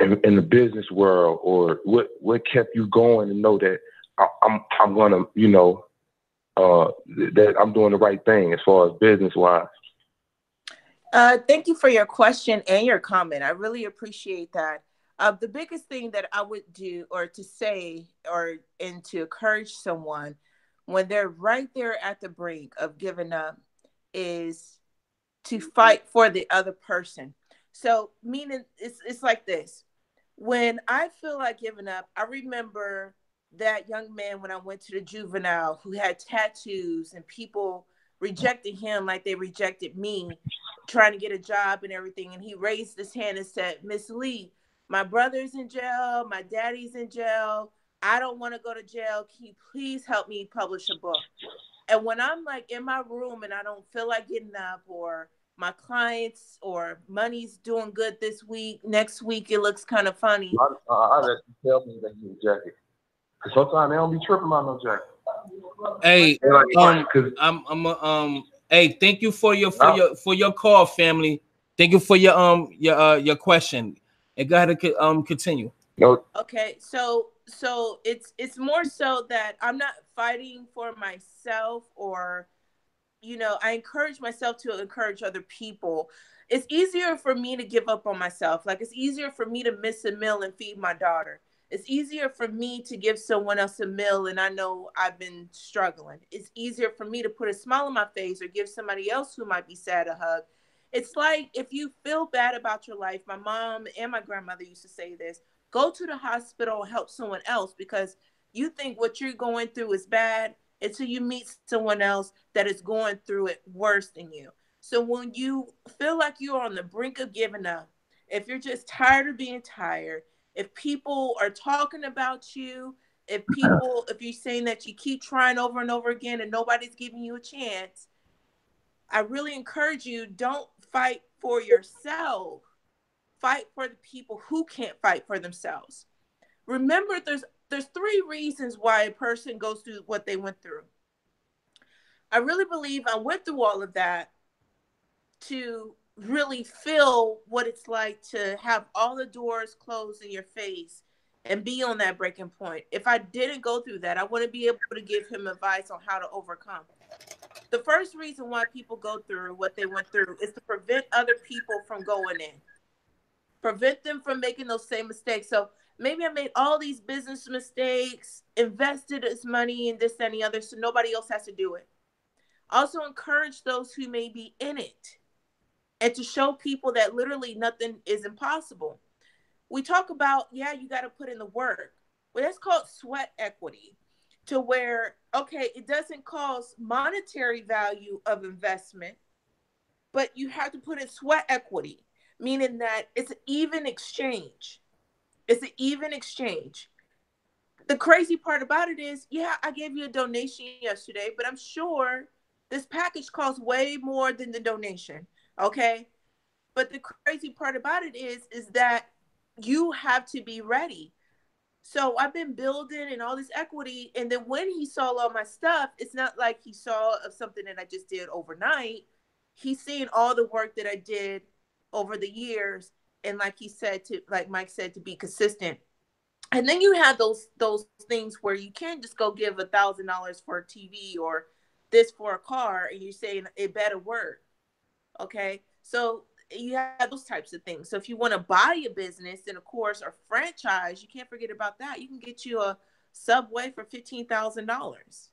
in the business world, or what kept you going to know that I'm gonna, you know, that I'm doing the right thing as far as business wise. Thank you for your question and your comment. I really appreciate that. The biggest thing that I would do or to say and to encourage someone when they're right there at the brink of giving up is to fight for the other person. So meaning it's like this. When I feel like giving up, I remember that young man when I went to the juvenile who had tattoos and people rejected him like they rejected me, trying to get a job and everything. And he raised his hand and said, "Miss Lee, my brother's in jail. My daddy's in jail. I don't want to go to jail. Can you please help me publish a book?" And when I'm like in my room and I don't feel like getting up, or my clients or money's doing good this week, next week it looks kind of funny. I let you tell me that you jacket. Because sometimes they don't be tripping on no jacket. Hey, hey, thank you for your call, family. Thank you for your question. And go ahead and continue. No. Okay, so it's more so that I'm not fighting for myself, or you know, I encourage myself to encourage other people. It's easier for me to give up on myself. Like, it's easier for me to miss a meal and feed my daughter. It's easier for me to give someone else a meal and I know I've been struggling. It's easier for me to put a smile on my face or give somebody else who might be sad a hug. It's like, if you feel bad about your life, my mom and my grandmother used to say this, go to the hospital and help someone else, because you think what you're going through is bad until you meet someone else that is going through it worse than you. So when you feel like you're on the brink of giving up, if you're just tired of being tired, if people are talking about you, if you're saying that you keep trying over and over again and nobody's giving you a chance, I really encourage you, don't fight for yourself. Fight for the people who can't fight for themselves. Remember, there's 3 reasons why a person goes through what they went through. I really believe I went through all of that to really feel what it's like to have all the doors closed in your face and be on that breaking point. If I didn't go through that, I wouldn't be able to give him advice on how to overcome. The first reason why people go through what they went through is to prevent other people from going in, prevent them from making those same mistakes. So maybe I made all these business mistakes, invested this money in this and the other, so nobody else has to do it. Also encourage those who may be in it, and to show people that literally nothing is impossible. We talk about, yeah, you got to put in the work. Well, that's called sweat equity, to where, okay, it doesn't cost monetary value of investment, but you have to put in sweat equity, meaning that it's an even exchange. It's an even exchange. The crazy part about it is, yeah, I gave you a donation yesterday, but I'm sure this package costs way more than the donation. Okay. But the crazy part about it is that you have to be ready. So I've been building and all this equity. And then when he saw all my stuff, it's not like he saw of something that I just did overnight. He's seen all the work that I did over the years. And like Mike said, to be consistent. And then you have those things where you can't just go give $1,000 for a TV or this for a car, and you're saying it better work. Okay. So you have those types of things. So if you want to buy a business, then of course, or franchise, you can't forget about that. You can get you a Subway for $15,000.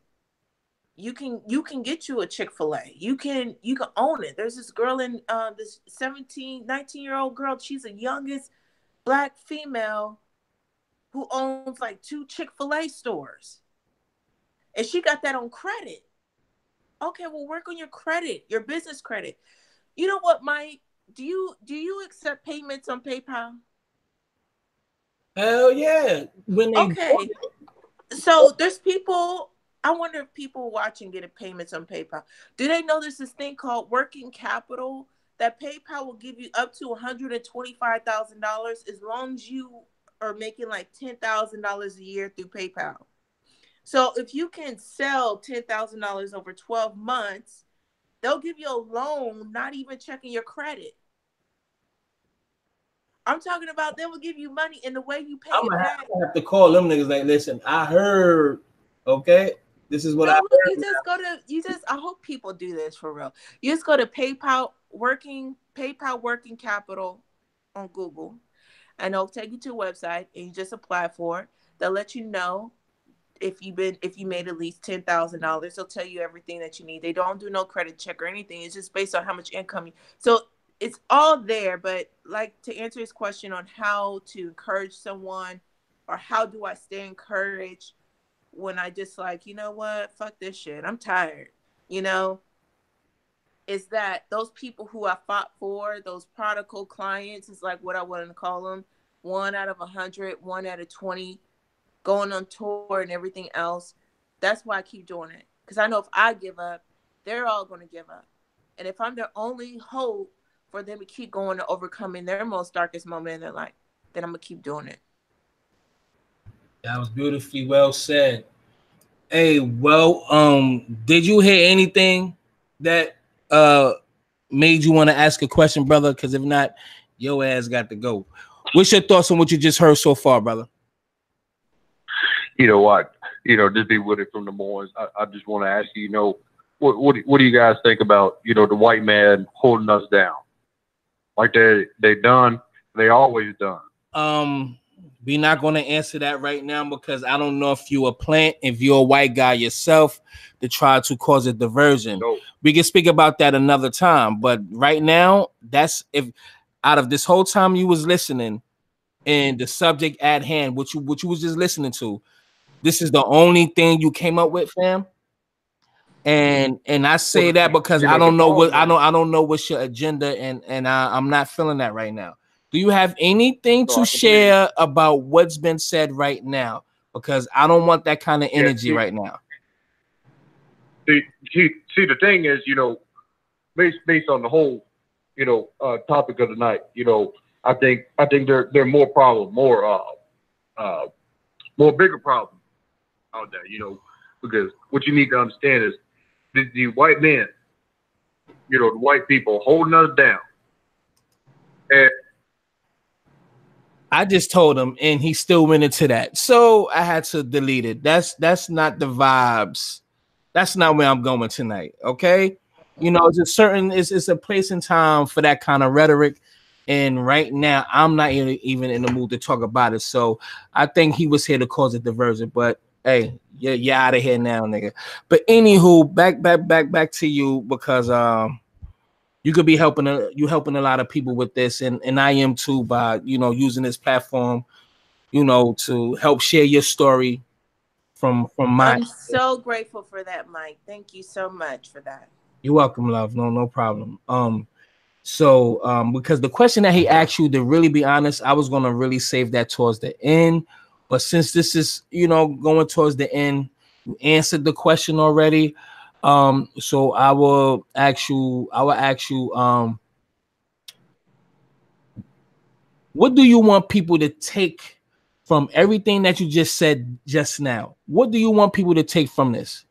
You can get you a Chick-fil-A. You can own it. There's this girl in this 19-year-old girl. She's the youngest Black female who owns like 2 Chick-fil-A stores. And she got that on credit. Okay, well, work on your credit, your business credit. You know what, Mike? Do you accept payments on PayPal? Hell yeah. Okay. So there's people, I wonder if people watching getting payments on PayPal. Do they know there's this thing called working capital that PayPal will give you up to $125,000 as long as you are making like $10,000 a year through PayPal. So if you can sell $10,000 over 12 months, they'll give you a loan, not even checking your credit. I'm talking about they will give you money, and the way you pay it back. I have to call them niggas like, listen, I heard, okay, this is what I heard. I hope people do this for real. You just go to PayPal working capital on Google, and they'll take you to a website, and you just apply for it. They'll let you know if you made at least $10,000. They'll tell you everything that you need. They don't do no credit check or anything. It's just based on how much income so it's all there. But like, to answer his question on how to encourage someone, or how do I stay encouraged when I just like, you know what, fuck this shit, I'm tired, is that those people who I fought for, those prodigal clients, is like what I want to call them, 1 out of 100, 1 out of 20, going on tour and everything else. That's why I keep doing it, because I know if I give up, they're all going to give up. And if I'm their only hope for them to keep going to overcoming their most darkest moment in their life, then I'm going to keep doing it. That was beautifully well said. Hey, well, did you hear anything that made you want to ask a question, brother? Because if not, your ass got to go. What's your thoughts on what you just heard so far, brother? You know what? Just be with it from the mornings. I just want to ask you, what do you guys think about, the white man holding us down? Like they done, they always done. We're not going to answer that right now, because I don't know if you're a plant, if you're a white guy yourself, to try to cause a diversion. No. We can speak about that another time, but right now, that's if out of this whole time you was listening and the subject at hand, what you was just listening to, this is the only thing you came up with, fam. And I say that because I don't know what's your agenda, and I'm not feeling that right now. Do you have anything to share about what's been said right now? Because I don't want that kind of energy right now. See, the thing is, based on the whole, topic of the night, I think there are more problems, more bigger problem out there, you know, because what you need to understand is the white men, you know, the white people holding us down. And I just told him, and he still went into that. So I had to delete it. That's not the vibes. That's not where I'm going tonight. Okay. You know, it's a certain it's a place and time for that kind of rhetoric. And right now, I'm not even in the mood to talk about it. So I think he was here to cause a diversion. But hey, you're out of here now, nigga. But anywho, back to you, because you could be helping a lot of people with this, and I am too, by using this platform, to help share your story from my. I'm so grateful for that, Mike. Thank you so much for that. You're welcome, love. No problem. So because the question that he asked you, to really be honest, I was gonna really save that towards the end, but since this is going towards the end, you answered the question already. So I will ask you. What do you want people to take from everything that you just said just now? What do you want people to take from this?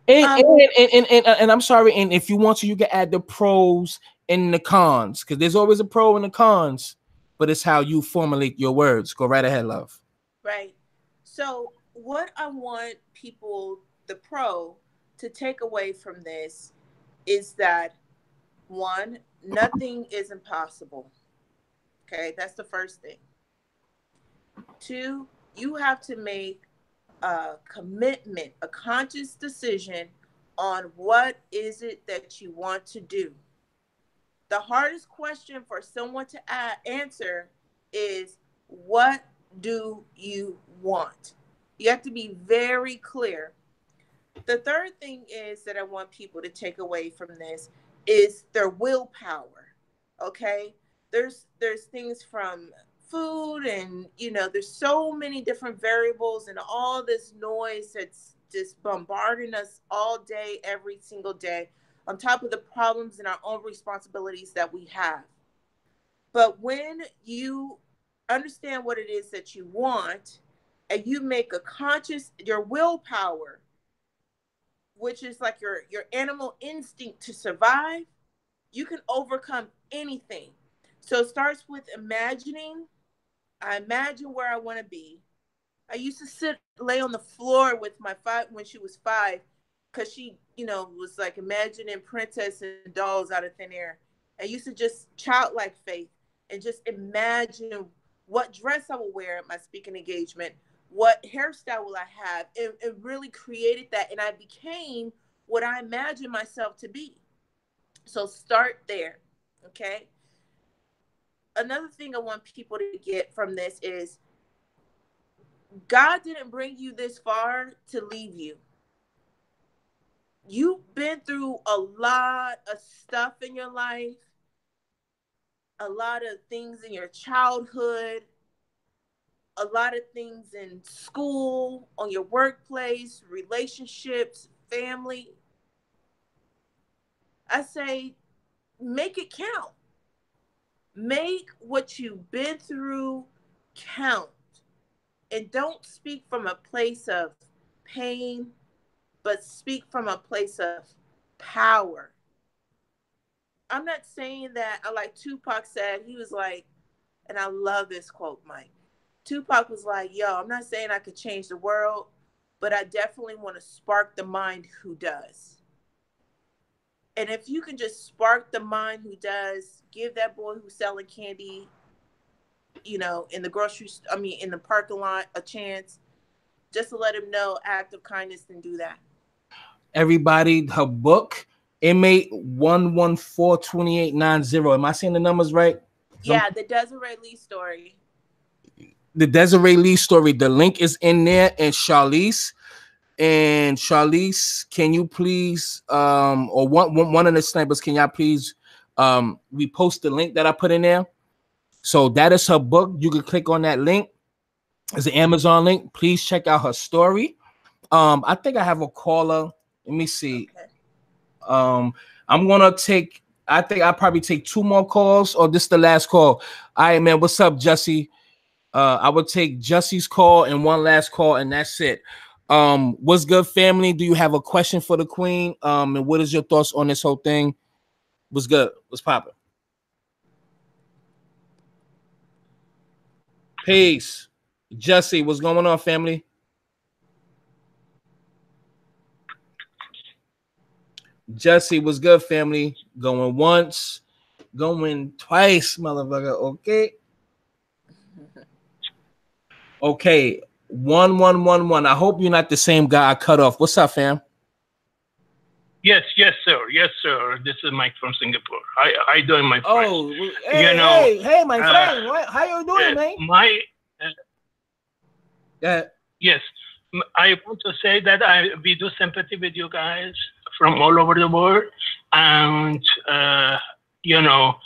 And I'm sorry, and if you want to, you can add the pros and the cons, because there's always a pro and the cons, but it's how you formulate your words. Go right ahead, love. Right. So what I want people, the pro, to take away from this is that, one, nothing is impossible. Okay, that's the first thing. Two, you have to make a commitment, a conscious decision on what is it that you want to do. The hardest question for someone to answer is, what do you want? You have to be very clear. The third thing is that I want people to take away from this is their willpower. Okay? There's things from food, and there's so many different variables and all this noise that's just bombarding us all day, every single day, on top of the problems and our own responsibilities that we have. But when you understand what it is that you want, and you make a conscious, your willpower, which is like your animal instinct to survive, you can overcome anything. So it starts with imagining. I imagine where I want to be. I used to lay on the floor with my when she was 5, because she, was like imagining princess and dolls out of thin air. I used to just childlike faith and just imagine what dress I will wear at my speaking engagement, what hairstyle will I have, and really created that. And I became what I imagined myself to be. So start there, okay? Another thing I want people to get from this is, God didn't bring you this far to leave you. You've been through a lot of stuff in your life, a lot of things in your childhood, a lot of things in school, on your workplace, relationships, family. I say, make it count. Make what you've been through count. And don't speak from a place of pain, but speak from a place of power. I'm not saying that, like Tupac said, he was like, and I love this quote, Mike. Tupac was like, yo, I'm not saying I could change the world, but I definitely want to spark the mind who does. And if you can just spark the mind who does, give that boy who's selling candy, in the parking lot, a chance, just to let him know, act of kindness, and do that. Everybody, her book, Inmate 1142890. Am I saying the numbers right? Yeah, the Desiree Lee story. The Desiree Lee story. The link is in there. And Charlize, can you please, or one of the snipers, can y'all please repost the link that I put in there? So that is her book. You can click on that link. It's an Amazon link. Please check out her story. I think I have a caller. Let me see. Okay. I'm gonna take. I think I'll probably take 2 more calls, or this is the last call. All right, man. What's up, Jesse? I would take Jussie's call and one last call, and that's it. What's good, family? Do you have a question for the queen? And what is your thoughts on this whole thing? What's good? What's popping? Peace. Jussie, what's going on, family? Jussie, what's good, family? Going once, going twice, motherfucker. Okay. Okay. 1111. I hope you're not the same guy I cut off. What's up, fam? Yes, sir. Yes, sir. This is Mike from Singapore. How you doing, my friend? Oh, hey, my friend. How you doing, man? Yes, I want to say that we do sympathy with you guys from all over the world, and we know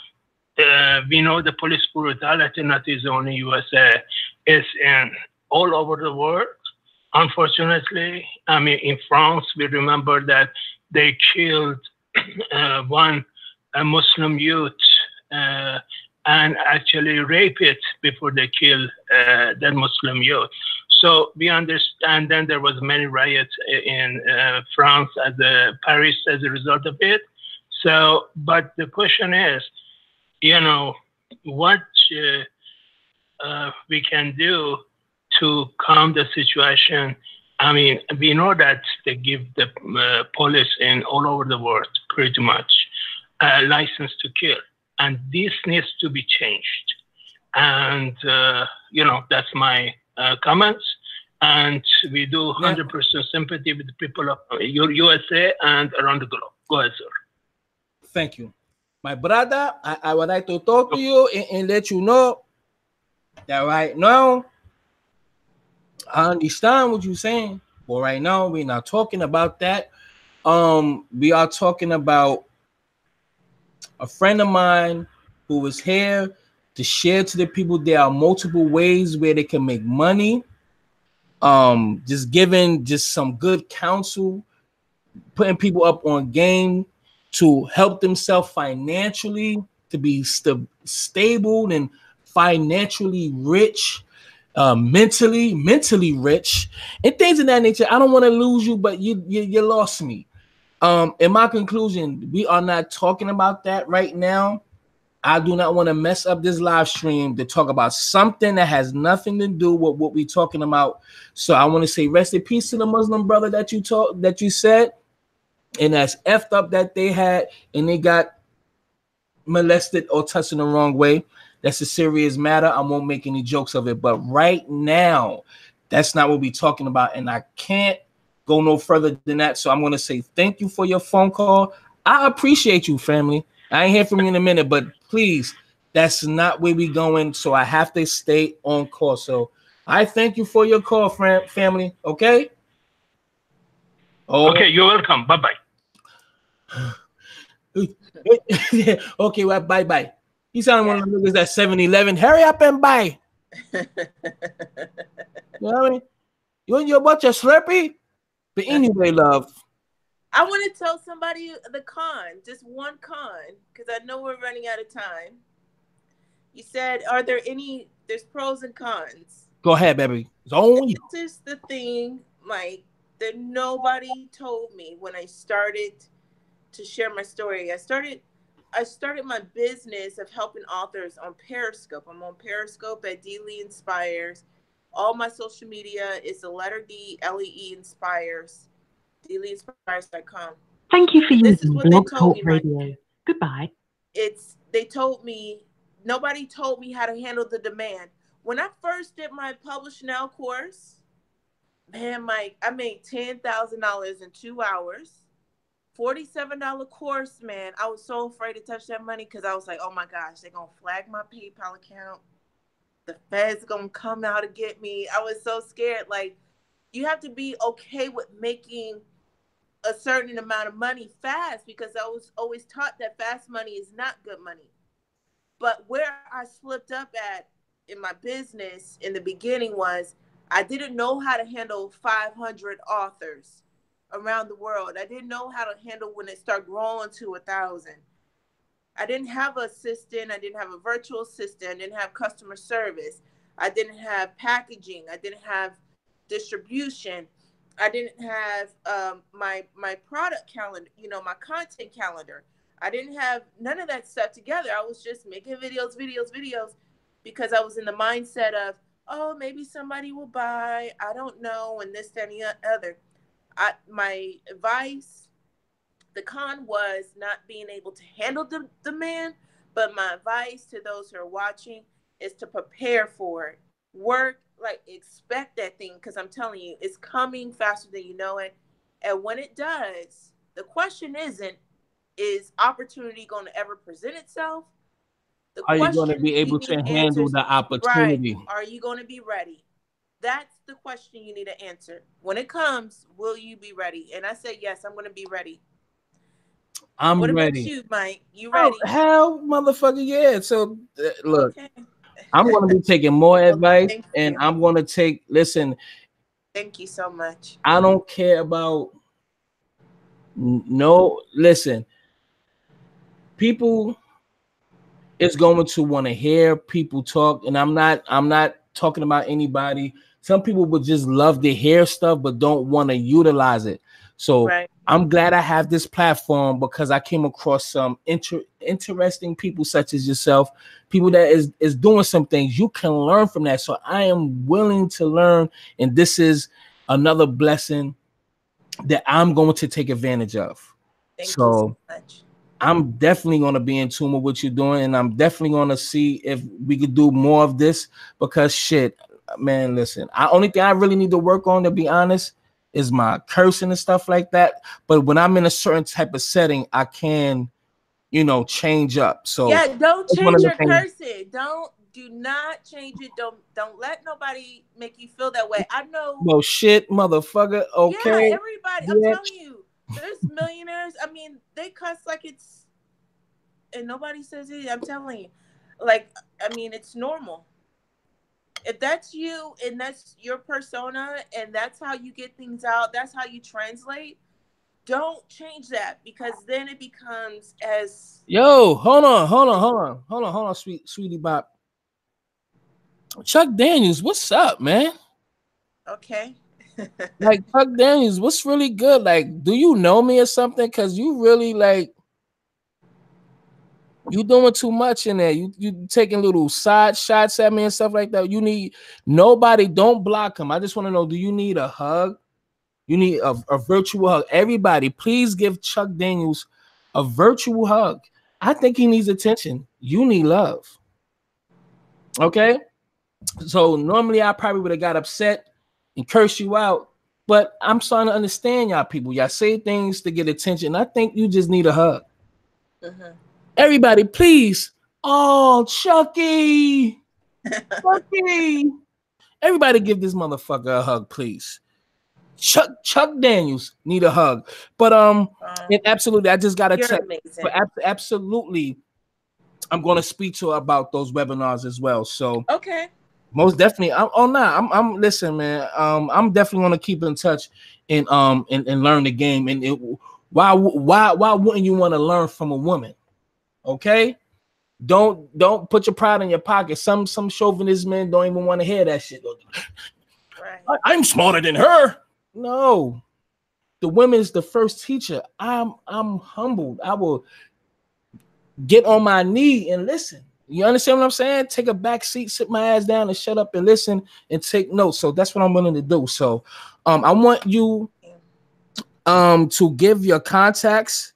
the police brutality not is only USA, it's in all over the world. Unfortunately, I mean, in France, we remember that they killed one Muslim youth and actually raped it before they killed that Muslim youth. So we understand. Then there was many riots in France, Paris, as a result of it. So, but the question is, what we can do to calm the situation. I mean, we know that they give the police in all over the world pretty much a license to kill, and this needs to be changed. And that's my comments. And we do 100% sympathy with the people of your USA and around the globe. Go ahead, sir. Thank you, my brother. I would like to talk to you and let you know that right now, I understand what you're saying, but right now we're not talking about that. We are talking about a friend of mine who was here to share to the people there are multiple ways where they can make money. Just giving just some good counsel, putting people up on game to help themselves financially, to be stable and financially rich, mentally rich, and things of that nature. I don't want to lose you, but you lost me. In my conclusion, we are not talking about that right now. I do not want to mess up this live stream to talk about something that has nothing to do with what we're talking about. So I want to say rest in peace to the Muslim brother that you said, and that's effed up that they had and they got molested or touched in the wrong way. That's a serious matter. I won't make any jokes of it, but right now, that's not what we're talking about, and I can't go no further than that. So I'm going to say thank you for your phone call. I appreciate you, family. I ain't hear from you in a minute, but please, that's not where we going. So I have to stay on call. So I thank you for your call, family. Okay. Okay, you're welcome. Bye-bye. Okay, well, bye-bye. You sound one of the niggas that 7-Eleven. Hurry up and buy. You know what I mean? You want your bunch of Slurpee? But anyway, love. I want to tell somebody the con, just one con, because I know we're running out of time. You said, there's pros and cons. Go ahead, baby. It's on you. This is the thing, Mike, that nobody told me when I started to share my story. I started my business of helping authors on Periscope. I'm on Periscope at D. Lee Inspires. All my social media is the letter D, Lee Inspires. DLeeInspires.com. Thank you for using Blog Talk Radio. Goodbye. Nobody told me how to handle the demand. When I first did my Publish Now course, man, Mike, I made $10,000 in 2 hours. $47 course, man. I was so afraid to touch that money because I was like, oh my gosh, they're going to flag my PayPal account. The Fed's going to come out to get me. I was so scared. Like, you have to be okay with making a certain amount of money fast, because I was always taught that fast money is not good money. But where I slipped up at in my business in the beginning was I didn't know how to handle 500 authors around the world. I didn't know how to handle when it started growing to 1,000. I didn't have an assistant. I didn't have a virtual assistant. I didn't have customer service. I didn't have packaging. I didn't have distribution. I didn't have my product calendar, my content calendar. I didn't have none of that stuff together. I was just making videos, because I was in the mindset of, oh, maybe somebody will buy. I don't know, and this, that, and the other. My advice, the con was not being able to handle the demand, but my advice to those who are watching is to prepare for it. Work, like, expect that thing, because I'm telling you, it's coming faster than you know it. And when it does, the question isn't, is opportunity going to ever present itself? The Are you going to question be you able to need handle answers, the right? opportunity? Are you going to be ready? That's the question you need to answer. When it comes, will you be ready? And I say, yes, I'm going to be ready. I'm What about ready. you, Mike? You Oh, ready? hell, motherfucker, yeah. So, look, Okay. I'm going to be taking more Well, advice, thank and you. I'm going to listen, Thank you so much. I don't care about, no, listen, people is going to want to hear people talk, and I'm not talking about anybody. Some people would just love to hear stuff but don't want to utilize it. So Right. I'm glad I have this platform because I came across some interesting people such as yourself, people that is doing some things. You can learn from that. So I am willing to learn, and this is another blessing that I'm going to take advantage of. Thank you so So much. I'm definitely going to be in tune with what you're doing, and I'm definitely going to see if we could do more of this because shit, man, listen, only thing I really need to work on, to be honest, is my cursing and stuff like that. But when I'm in a certain type of setting, I can, change up. So Yeah, don't that's one change of the your things. cursing. Do not change it. Don't let nobody make you feel that way. I know. No shit, motherfucker. Yeah, Okay, everybody. I'm bitch. telling you, there's millionaires. I mean, they cuss like it's, and nobody says it. I'm telling you, like, I mean, it's normal. If that's you and that's your persona and that's how you get things out, that's how you translate. Don't change that, because then it becomes as Yo, hold on, sweetie bop. Chuck Daniels, what's up, man? okay. Like Chuck Daniels, what's really good? Like, do you know me or something? Cause you really like you doing too much in there. You taking little side shots at me and stuff like that. You need nobody. Don't block him. I just want to know: do you need a hug? You need a virtual hug. Everybody, please give Chuck Daniels a virtual hug. I think he needs attention. You need love. Okay. So normally I probably would have got upset and cursed you out, but I'm starting to understand y'all people. Y'all say things to get attention. I think you just need a hug. Mhm. Everybody, please. Oh, Chucky. Chucky. Everybody give this motherfucker a hug, please. Chuck Daniels need a hug. But and absolutely, I just got a You're text. But amazing. absolutely, I'm going to speak to her about those webinars as well. So Okay. most definitely. I'm listen, man. I'm definitely gonna keep in touch and learn the game. And why wouldn't you want to learn from a woman? Okay, don't put your pride in your pocket. Some chauvinist men don't even want to hear that shit. Right. I'm smarter than her. No, the woman is the first teacher. I'm humbled. I will get on my knee and listen. You understand what I'm saying? Take a back seat, sit my ass down, and shut up and listen and take notes. So that's what I'm willing to do. So, I want you to give your contacts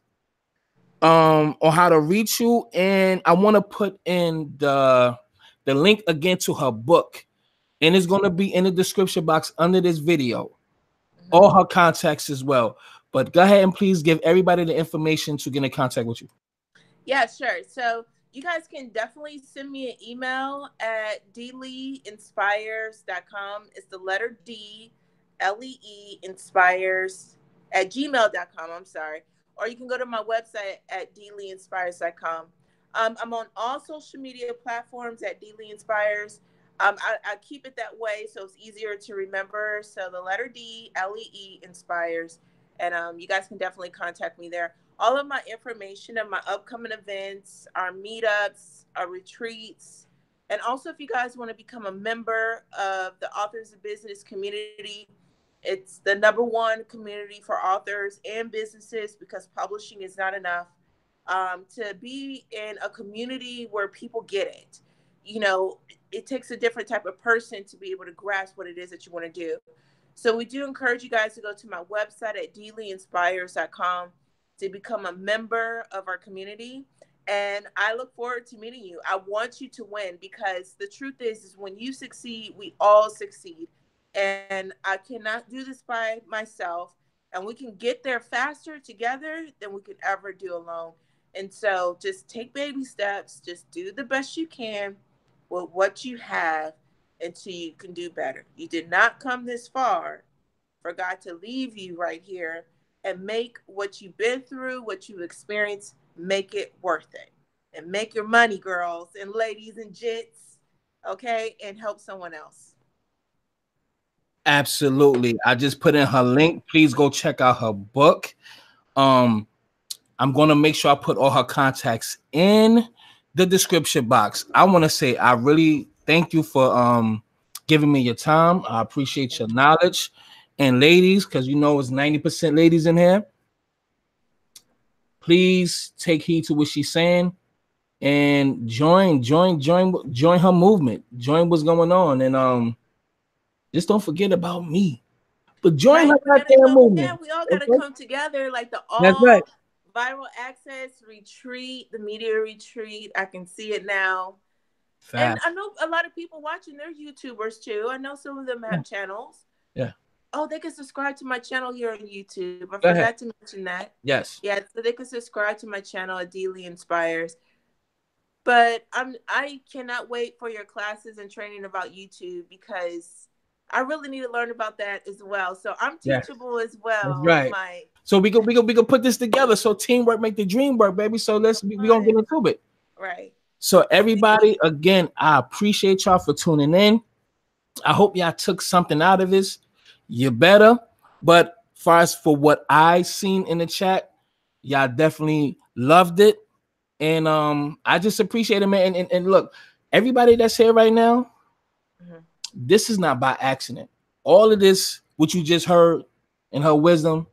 on how to reach you, and I want to put in the link again to her book, and it's going to be in the description box under this video. All her contacts as well. But go ahead and please give everybody the information to get in contact with you. Yeah, sure. So you guys can definitely send me an email at dleeinspires.com. It's the letter D, Lee inspires at gmail.com. I'm sorry. Or you can go to my website at dleeinspires.com. I'm on all social media platforms at dleeinspires. I keep it that way so it's easier to remember. So the letter D, Lee inspires. And you guys can definitely contact me there. All of my information of my upcoming events, our meetups, our retreats, And also, if you guys want to become a member of the Authors of Business community, it's the #1 community for authors and businesses, because publishing is not enough. To be in a community where people get it, you know, it takes a different type of person to be able to grasp what it is that you want to do. So we do encourage you guys to go to my website at dleeinspires.com to become a member of our community. And I look forward to meeting you. I want you to win, because the truth is when you succeed, we all succeed. And I cannot do this by myself. And we can get there faster together than we could ever do alone. And so just take baby steps. Just do the best you can with what you have until you can do better. You did not come this far for God to leave you right here, and make what you've been through, what you've experienced, make it worth it. And make your money, girls and ladies and gents, okay? And help someone else. Absolutely. I just put in her link. Please go check out her book. I'm going to make sure I put all her contacts in the description box. I want to say I really thank you for giving me your time. I appreciate your knowledge. And ladies, because you know it's 90% ladies in here, please take heed to what she's saying and join her movement. Join what's going on, and just don't forget about me. But join her goddamn movement. Yeah, we all gotta come together, like the That's right. Viral Access Retreat, the media retreat. I can see it now. Fast. And I know a lot of people watching, they're YouTubers too. I know some of them have channels. Yeah. Oh, they can subscribe to my channel here on YouTube. I Go forgot ahead. to mention that. Yes. Yeah, so they can subscribe to my channel at Desiree Inspires. But I cannot wait for your classes and training about YouTube, because I really need to learn about that as well. So I'm teachable as well. That's right. So we can put this together. So teamwork make the dream work, baby. So we gonna get into it. Right. So everybody, again, I appreciate y'all for tuning in. I hope y'all took something out of this. You better. But far as for what I seen in the chat, y'all definitely loved it. And I just appreciate it, man. And look, everybody that's here right now, this is not by accident. All of this, what you just heard in her wisdom,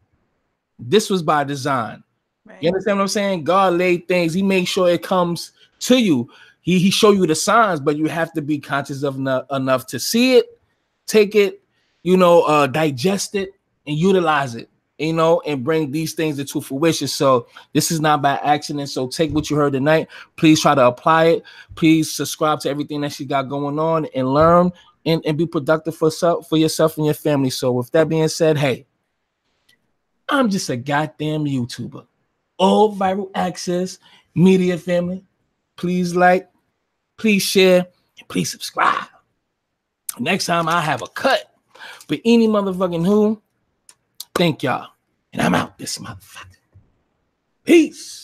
this was by design. Right. You understand what I'm saying? God laid things. He made sure it comes to you. He show you the signs, but you have to be conscious of enough to see it, take it, digest it, and utilize it, and bring these things into fruition. So this is not by accident. So take what you heard tonight. Please try to apply it. Please subscribe to everything that she got going on and learn and be productive for yourself and your family. So with that being said, hey, I'm just a goddamn YouTuber. All Viral Access Media family. Please like, please share, and please subscribe. Next time I have a cut. But any motherfucking who, thank y'all. And I'm out this motherfucker. Peace.